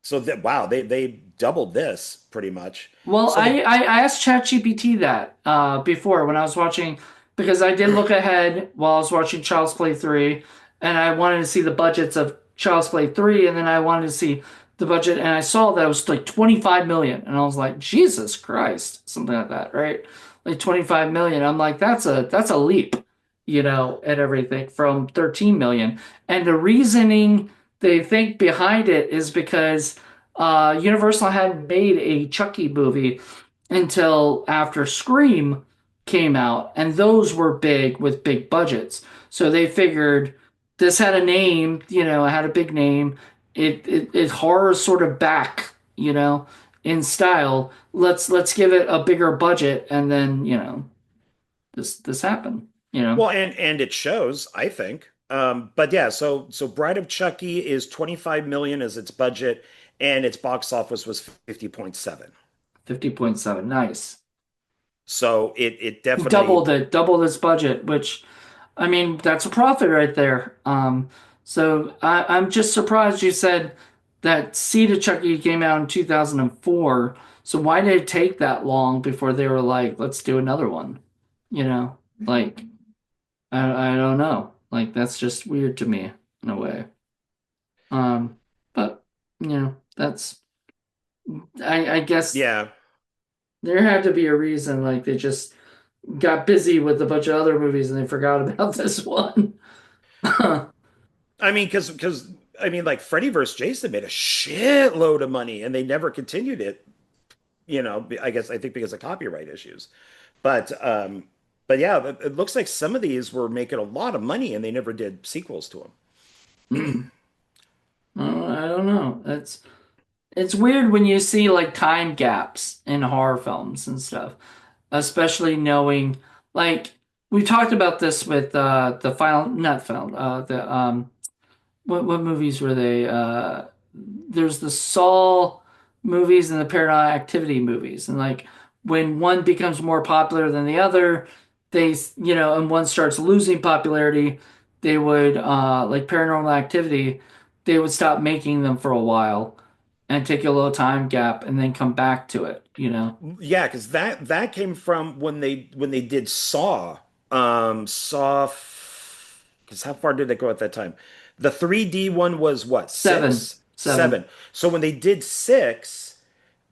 So that, wow, they doubled this pretty much. Well, So the I asked ChatGPT that before when I was watching, because I did look ahead while I was watching Child's Play 3, and I wanted to see the budgets of Child's Play 3, and then I wanted to see the budget, and I saw that it was like 25 million, and I was like, Jesus Christ, something like that, right? Like 25 million. I'm like, that's a leap, and everything from 13 million. And the reasoning they think behind it is because Universal hadn't made a Chucky movie until after Scream came out, and those were big with big budgets. So they figured this had a name, it had a big name. It horror sort of back, in style. Let's give it a bigger budget, and then this happened. Well, and it shows, I think. But yeah, so Bride of Chucky is 25 million as its budget, and its box office was 50.7. 50.7, nice. So it Doubled definitely, it, doubled its budget, which I mean, that's a profit right there. So I'm just surprised you said that Seed of Chucky came out in 2004. So why did it take that long before they were like, let's do another one? Like I don't know. Like that's just weird to me in a way. But that's I guess yeah. there had to be a reason. Like they just got busy with a bunch of other movies and they forgot about this one. I mean, because I mean, like Freddy vs. Jason made a shitload of money, and they never continued it. I guess I think because of copyright issues. But yeah, it looks like some of these were making a lot of money, and they never did sequels to them. Hmm. I don't know. It's weird when you see like time gaps in horror films and stuff, especially knowing like we talked about this with the final not final the what movies were they? There's the Saw movies and the Paranormal Activity movies, and like when one becomes more popular than the other, and one starts losing popularity, they would like Paranormal Activity, they would stop making them for a while and take a little time gap and then come back to it. Yeah, because that came from when they did Saw. Saw. Because how far did it go at that time? The 3D one was what, Seven, six, seven. seven. So when they did six,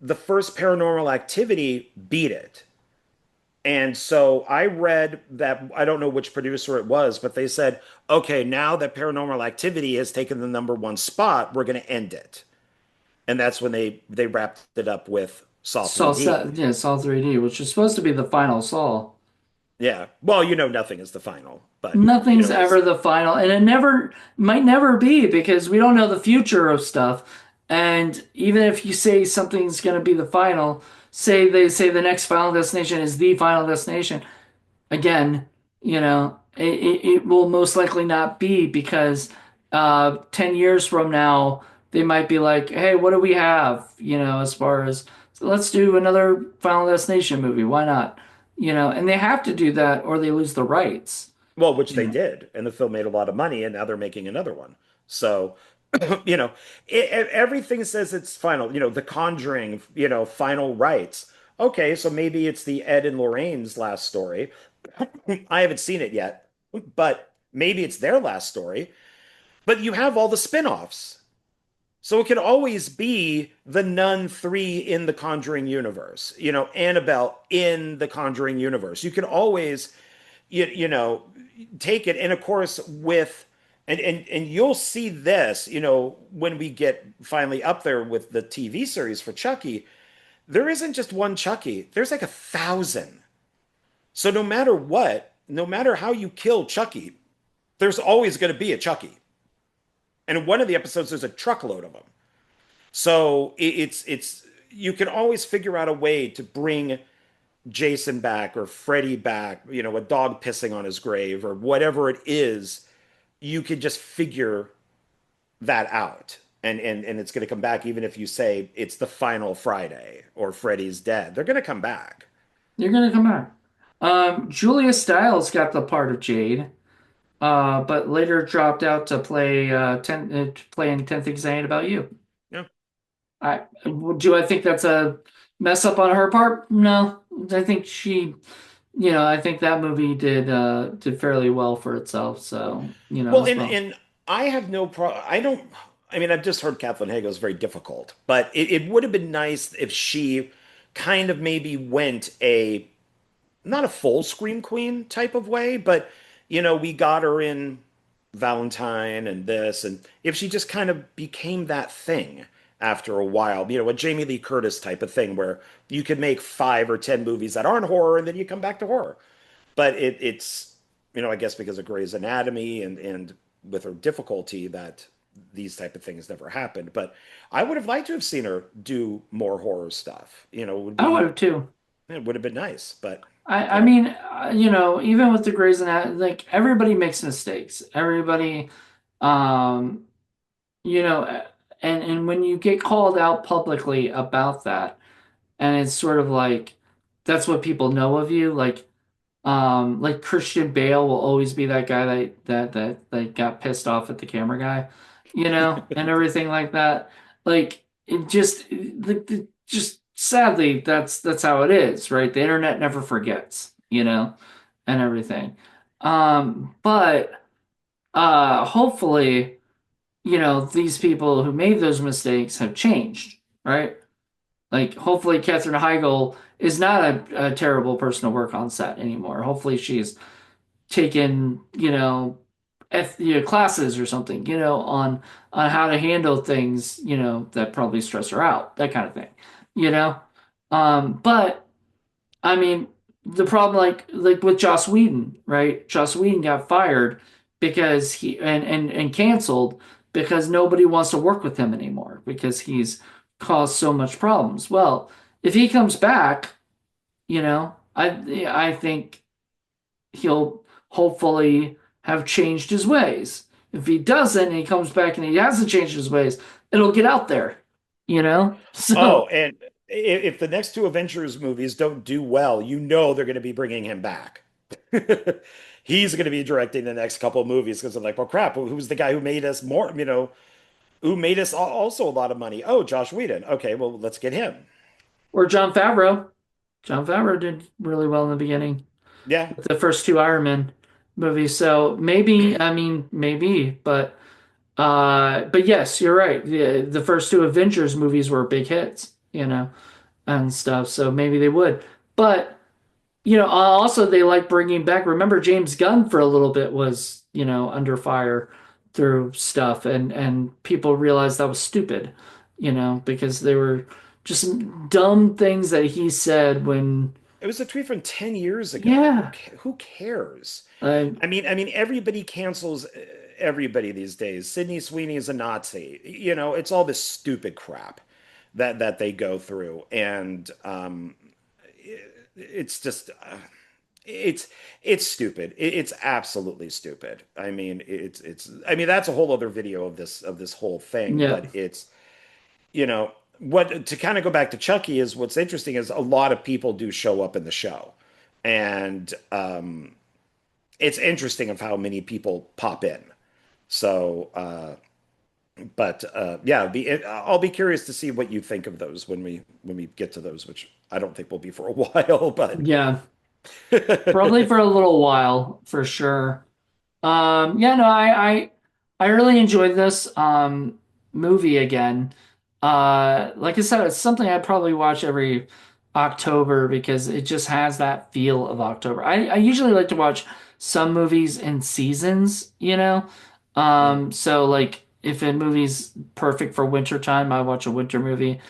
the first Paranormal Activity beat it. And so I read that, I don't know which producer it was, but they said, okay, now that Paranormal Activity has taken the number one spot, we're going to end it. And that's when they wrapped it up with Saw Saw 3D. 7, yeah, Saw 3D, which is supposed to be the final Saw. Yeah. Well, nothing is the final, but Nothing's it's ever the final, and it never might never be because we don't know the future of stuff. And even if you say something's going to be the final, say they say the next final destination is the final destination, again, it will most likely not be because 10 years from now, they might be like, hey, what do we have? As far as so let's do another Final Destination movie. Why not? And they have to do that or they lose the rights. well, which You they know, did, and the film made a lot of money, and now they're making another one. So, you know, everything says it's final. The Conjuring, final rights. Okay, so maybe it's the Ed and Lorraine's last story. I haven't seen it yet, but maybe it's their last story. But you have all the spin-offs. So it could always be the Nun 3 in the Conjuring universe, Annabelle in the Conjuring universe. You can always, take it. And of course, and you'll see this, when we get finally up there with the TV series for Chucky, there isn't just one Chucky, there's like 1,000. So no matter what, no matter how you kill Chucky, there's always going to be a Chucky. And in one of the episodes, there's a truckload of them. So it's you can always figure out a way to bring Jason back or Freddy back, a dog pissing on his grave or whatever it is, you could just figure that out. And it's going to come back even if you say it's the final Friday or Freddy's dead. They're going to come back. You're gonna come back. Julia Stiles got the part of Jade, but later dropped out to play playing 10 Things I Hate About You. Yeah. Do I think that's a mess up on her part? No, I think I think that movie did fairly well for itself. So Well, as and well. and I have no problem. I don't. I mean, I've just heard Kathleen Hagel is very difficult, but it would have been nice if she kind of maybe went a not a full scream queen type of way, but we got her in Valentine and this, and if she just kind of became that thing after a while, a Jamie Lee Curtis type of thing where you could make 5 or 10 movies that aren't horror and then you come back to horror. But it's I guess because of Grey's Anatomy and with her difficulty that these type of things never happened. But I would have liked to have seen her do more horror stuff. I would have too. It would have been nice, but I you know. mean, even with the Grey's Anatomy, like everybody makes mistakes. Everybody, um, you know, and when you get called out publicly about that, and it's sort of like that's what people know of you, like Christian Bale will always be that guy that got pissed off at the camera guy, and everything like that. Like it just sadly that's how it is, right? The internet never forgets, and everything. But hopefully, these people who made those mistakes have changed, right? Like hopefully Katherine Heigl is not a terrible person to work on set anymore. Hopefully she's taken, classes or something, on how to handle things, that probably stress her out, that kind of thing, you know? But I mean, the problem like with Joss Whedon, right? Joss Whedon got fired because and canceled because nobody wants to work with him anymore because he's caused so much problems. Well, if he comes back, I think he'll hopefully have changed his ways. If he doesn't and he comes back and he hasn't changed his ways, it'll get out there, Oh, So, and if the next two Avengers movies don't do well, they're going to be bringing him back. He's going to be directing the next couple of movies because I'm like, well, crap, who's the guy who made us more, who made us also a lot of money? Oh, Josh Whedon. Okay, well, let's get him. or Jon Favreau. Jon Favreau did really well in the beginning Yeah. with the first two Iron Man movies. So maybe, I mean, maybe, but yes, you're right. The first two Avengers movies were big hits, and stuff. So maybe they would. But, also they like bringing back, remember James Gunn for a little bit was, under fire through stuff and people realized that was stupid, because they were just dumb things that he said when, It was a tweet from 10 years ago. yeah. Who cares? I I mean, everybody cancels everybody these days. Sydney Sweeney is a Nazi. It's all this stupid crap that they go through, and it's just it's it's stupid. It's absolutely stupid. I mean, it's. I mean, that's a whole other video of this whole thing. yeah. But it's what to kind of go back to Chucky is what's interesting is a lot of people do show up in the show, and it's interesting of how many people pop in. So, but yeah, I'll be curious to see what you think of those when we get to those, which I don't think will be for a while, but Yeah. Probably for a little while, for sure. Yeah, no, I really enjoyed this. movie again. Like I said, it's something I probably watch every October because it just has that feel of October. I usually like to watch some movies in seasons, you know? Mhm. So like if a movie's perfect for winter time, I watch a winter movie.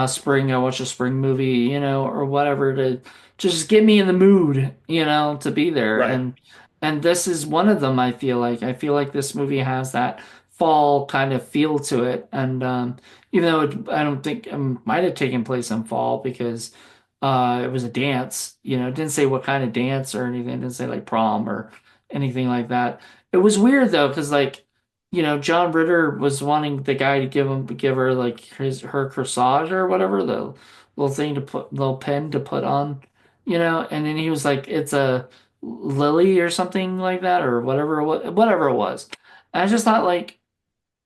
Spring, I watch a spring movie, or whatever to just get me in the mood, to be there. Right. And this is one of them, I feel like. I feel like this movie has that fall kind of feel to it. And even though I don't think it might have taken place in fall because it was a dance, it didn't say what kind of dance or anything. It didn't say like prom or anything like that. It was weird though, because like, John Ritter was wanting the guy to give her like her corsage or whatever, the little thing to put, little pin to put on, and then he was like, it's a lily or something like that or whatever it was. And I just thought like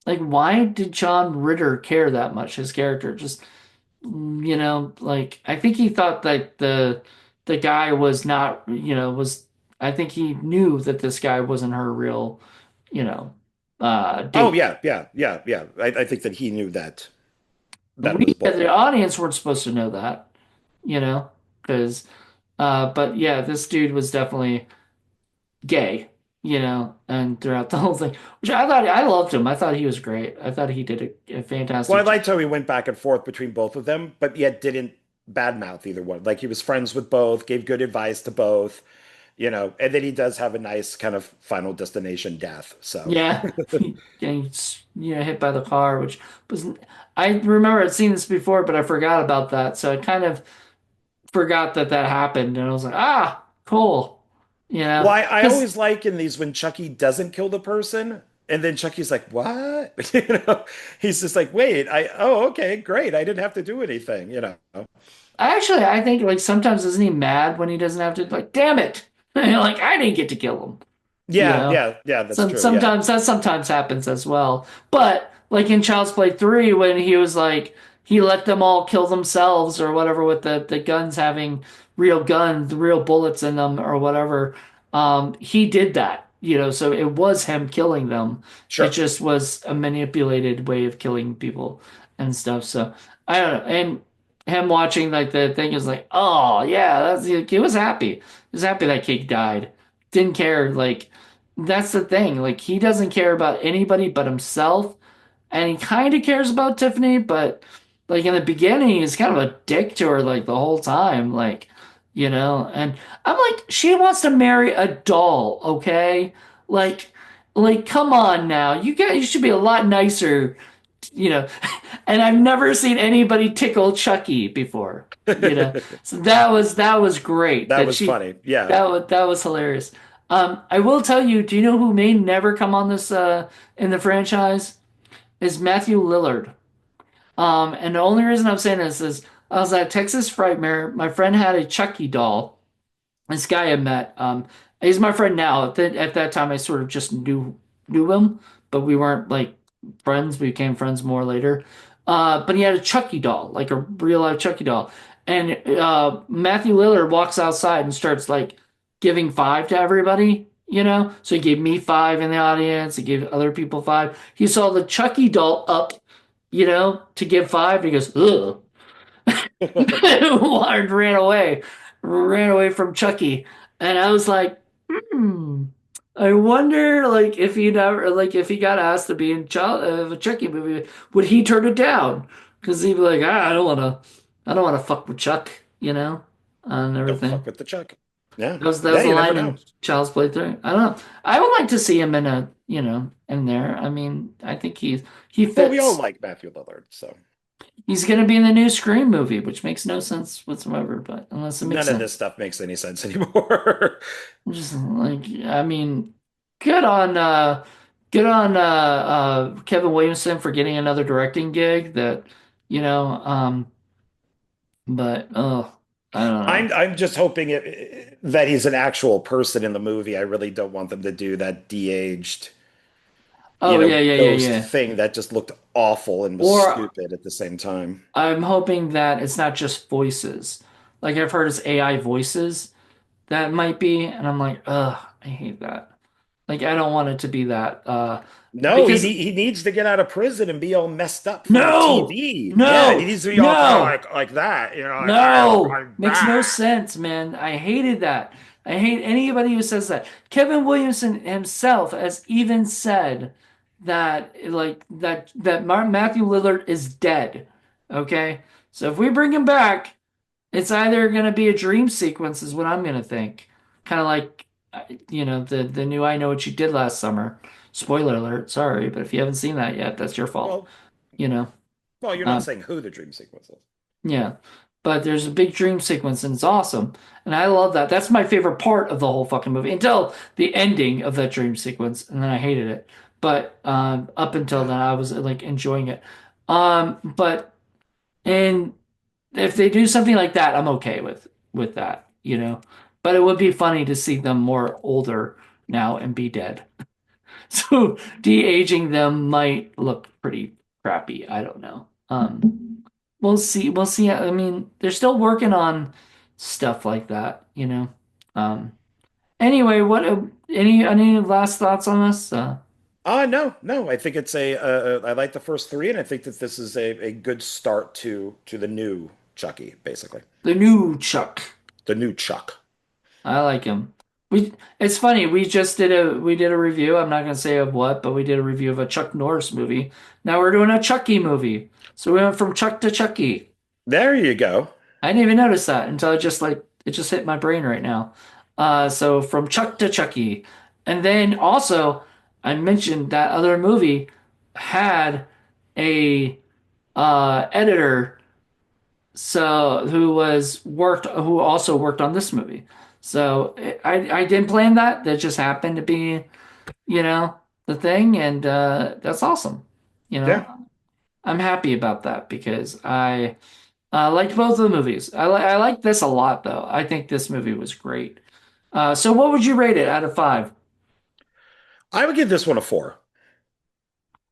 why did John Ritter care that much? His character just like I think he thought that the guy was not, was I think he knew that this guy wasn't her real, you know, Oh date. yeah, yeah, yeah, yeah. I think that he knew that that it was We as the bull. audience weren't supposed to know that, because but yeah, this dude was definitely gay, and throughout the whole thing, which I thought I loved him. I thought he was great. I thought he did a Well, I fantastic liked job. how he went back and forth between both of them, but yet didn't badmouth either one. Like he was friends with both, gave good advice to both, and then he does have a nice kind of final destination death. So, Yeah, getting hit by the car, which was I remember I'd seen this before, but I forgot about that. So I kind of forgot that that happened, and I was like, ah, cool, well, I because always like in these when Chucky doesn't kill the person, and then Chucky's like, "What?" He's just like, "Wait, oh, okay, great. I didn't have to do anything." I think like sometimes isn't he mad when he doesn't have to like, damn it, like I didn't get to kill him. you Yeah, know yeah, yeah, that's some true. Yeah. sometimes that sometimes happens as well, but like in Child's Play 3 when he was like he let them all kill themselves or whatever with the guns having real guns, real bullets in them or whatever. He did that, so it was him killing them. It Sure. just was a manipulated way of killing people and stuff. So I don't know. And him watching like the thing is like, oh yeah, he was happy. He was happy that kid died. Didn't care. Like that's the thing. Like he doesn't care about anybody but himself, and he kind of cares about Tiffany, but like in the beginning, he's kind of a dick to her like the whole time, and I'm like, she wants to marry a doll, okay? Like, like, come on now, you should be a lot nicer, you know. And I've never seen anybody tickle Chucky before, So that was great. That was funny. Yeah. That was hilarious. I will tell you, do you know who may never come on this in the franchise? Is Matthew Lillard. And the only reason I'm saying this is I was at Texas Frightmare. My friend had a Chucky doll. This guy I met, he's my friend now. At that time, I sort of just knew him, but we weren't like friends. We became friends more later. But he had a Chucky doll, like a real life Chucky doll. And Matthew Lillard walks outside and starts like giving five to everybody. So he gave me five in the audience. He gave other people five. He saw the Chucky doll up, to give five. He goes, ugh. Ward ran away from Chucky, and I was like, hmm. I wonder, like, if he got asked to be in a Chucky movie, would he turn it down? Because he'd be like, I don't want to fuck with Chuck, and Don't everything. fuck with the Chuck. Yeah. That was Yeah, the you never line know. in Child's Play 3. I don't know. I would like to see him in there. I mean, I think he Well, we all fits. like Matthew Lillard, so He's gonna be in the new Scream movie, which makes no sense whatsoever, but unless it makes none of this sense. stuff makes any sense anymore. Just like I mean, good on uh good on Kevin Williamson for getting another directing gig that, you know, but I don't know. I'm just hoping that he's an actual person in the movie. I really don't want them to do that de-aged, Oh yeah, yeah, yeah, ghost yeah. thing that just looked awful and was Or stupid at the same time. I'm hoping that it's not just voices. Like I've heard it's AI voices that might be, and I'm like, ugh, I hate that. Like I don't want it to be that. No, Because he needs to get out of prison and be all messed up for no, TV. Yeah, he no, needs to be all kind of no. like that, you know, like No, I'm makes no back. sense, man. I hated that. I hate anybody who says that. Kevin Williamson himself has even said that Matthew Lillard is dead. Okay? So if we bring him back, it's either going to be a dream sequence is what I'm going to think. Kind of like the new I Know What You Did Last Summer. Spoiler alert, sorry, but if you haven't seen that yet, that's your fault. Well, You know. well, you're not Um, saying who the dream sequence is. yeah. But there's a big dream sequence and it's awesome. And I love that. That's my favorite part of the whole fucking movie until the ending of that dream sequence. And then I hated it. But up until then, I was like enjoying it. But and if they do something like that, I'm okay with that, you know. But it would be funny to see them more older now and be dead. So de-aging them might look pretty crappy. I don't know. We'll see. We'll see. I mean, they're still working on stuff like that, you know. Um, anyway, what any last thoughts on this? No, no. I think it's I like the first three, and I think that this is a good start to the new Chucky, basically. The new Chuck. The new Chuck. I like him. It's funny. We did a review. I'm not gonna say of what, but we did a review of a Chuck Norris movie. Now we're doing a Chucky movie. So we went from Chuck to Chucky. There you go. I didn't even notice that until it just hit my brain right now. So from Chuck to Chucky. And then also I mentioned that other movie had a editor who also worked on this movie. So I didn't plan that. That just happened to be, the thing and that's awesome. You Yeah. know, I'm happy about that because I liked both of the movies. I like this a lot, though. I think this movie was great. So what would you rate it out of five? I would give this one a four.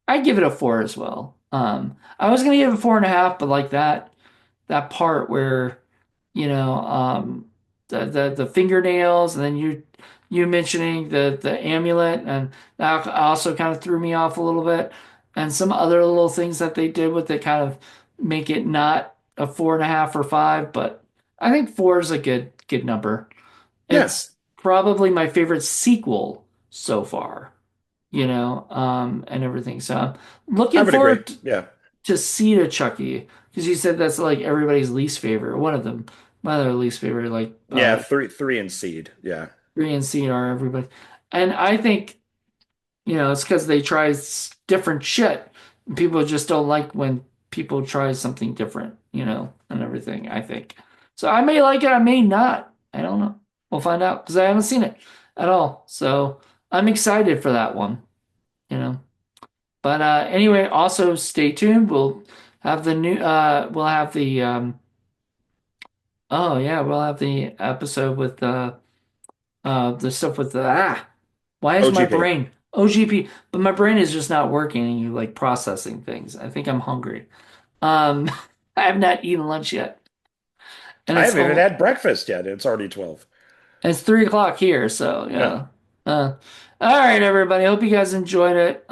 I'd give it a four as well. I was gonna give it 4.5, but like that part where, you know, the fingernails, and then you mentioning the amulet, and that also kind of threw me off a little bit, and some other little things that they did with it kind of make it not a 4.5 or five, but I think four is a good number. Yeah, It's probably my favorite sequel so far, and everything. So I'm I looking would agree. forward Yeah. to see the Chucky because you said that's like everybody's least favorite. One of them, my other least favorite, like Yeah, three and seed. Yeah. 3 and C are everybody, and I think it's because they try different shit. People just don't like when people try something different, and everything. I think so. I may like it, I may not. I don't know. We'll find out because I haven't seen it at all. So I'm excited for that one. You know. But anyway, also stay tuned. We'll have the oh yeah, we'll have the episode with the stuff with the why is my OGP. brain OGP, but my brain is just not working and you like processing things. I think I'm hungry. Um I have not eaten lunch yet. And I it's haven't even all had breakfast yet. It's already 12. It's 3 o'clock here, so Yeah. yeah. All right, everybody. Hope you guys enjoyed it.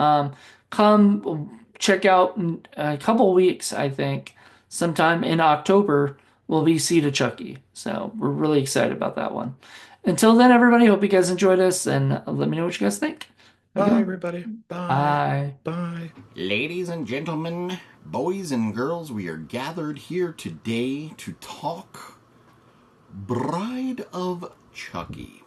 Come check out in a couple weeks, I think, sometime in October, will be Seed of Chucky. So we're really excited about that one. Until then, everybody, hope you guys enjoyed this and let me know what you guys think. Have a good Bye, one. everybody. Bye. Bye. Bye. Ladies and gentlemen, boys and girls, we are gathered here today to talk Bride of Chucky.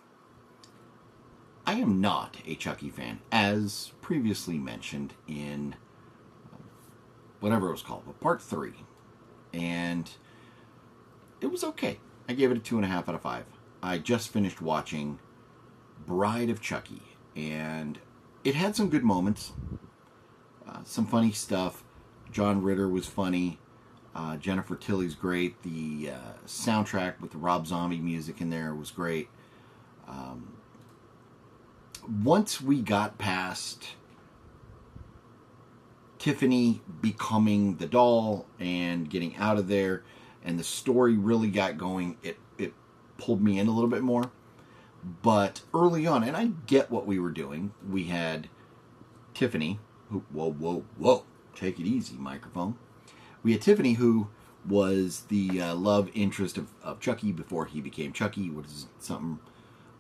I am not a Chucky fan, as previously mentioned in whatever it was called, but part 3. And it was okay. I gave it a 2.5 out of 5. I just finished watching Bride of Chucky, and it had some good moments, some funny stuff. John Ritter was funny. Jennifer Tilly's great. The soundtrack with the Rob Zombie music in there was great. Once we got past Tiffany becoming the doll and getting out of there, and the story really got going, it pulled me in a little bit more. But early on, and I get what we were doing, we had Tiffany, who, whoa, whoa, whoa, take it easy, microphone. We had Tiffany, who was the love interest of Chucky before he became Chucky. What is something?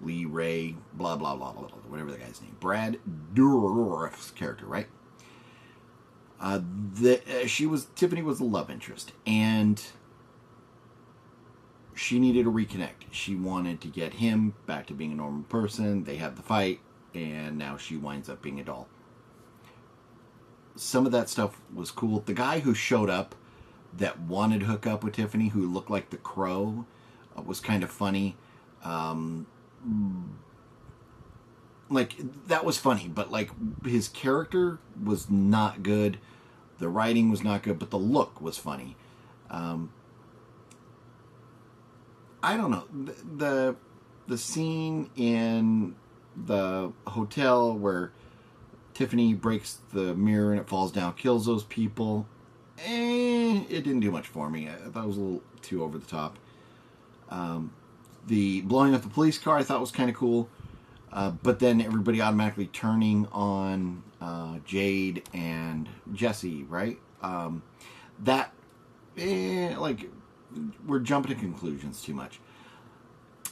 Lee Ray, blah, blah, blah, blah, blah, whatever the guy's name. Brad Dourif's character, right? Tiffany was the love interest, and she needed to reconnect. She wanted to get him back to being a normal person. They have the fight, and now she winds up being a doll. Some of that stuff was cool. The guy who showed up that wanted to hook up with Tiffany, who looked like the Crow, was kind of funny. Like, that was funny, but like his character was not good. The writing was not good, but the look was funny. I don't know, the scene in the hotel where Tiffany breaks the mirror and it falls down, kills those people. It didn't do much for me. I thought it was a little too over the top. The blowing up the police car I thought was kind of cool. But then everybody automatically turning on Jade and Jesse, right? Like, we're jumping to conclusions too much.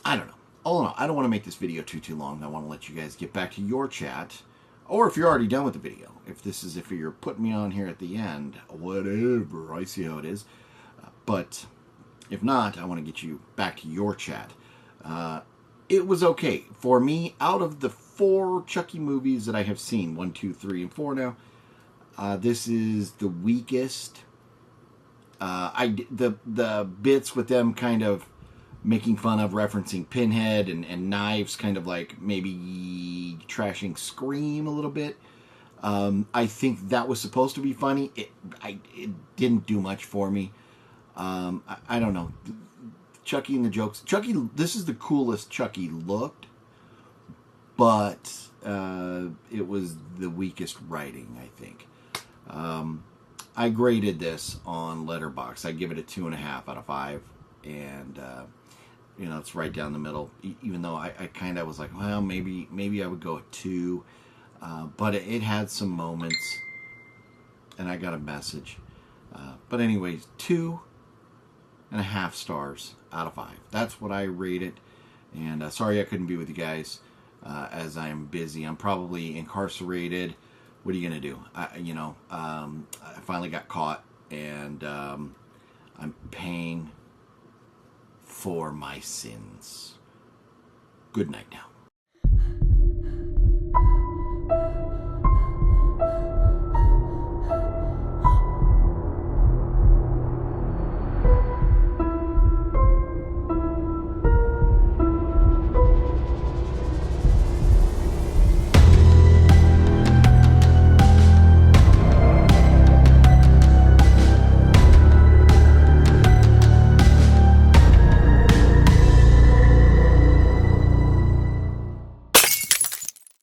I don't know. All in all, I don't want to make this video too long. I want to let you guys get back to your chat. Or if you're already done with the video. If you're putting me on here at the end, whatever. I see how it is. But if not, I want to get you back to your chat. It was okay. For me, out of the 4 Chucky movies that I have seen, 1, 2, 3, and 4 now, this is the weakest. The bits with them kind of making fun of referencing Pinhead and Knives, kind of like maybe trashing Scream a little bit. I think that was supposed to be funny. It didn't do much for me. I don't know. Chucky and the jokes. Chucky, this is the coolest Chucky looked, but it was the weakest writing, I think. I graded this on Letterboxd. I give it a 2.5 out of 5, and it's right down the middle. Even though I kind of was like, well, maybe I would go at 2, but it had some moments, and I got a message. But anyways, 2.5 stars out of 5. That's what I rate it. And sorry I couldn't be with you guys as I am busy. I'm probably incarcerated. What are you gonna do? I finally got caught, and I'm paying for my sins. Good night now.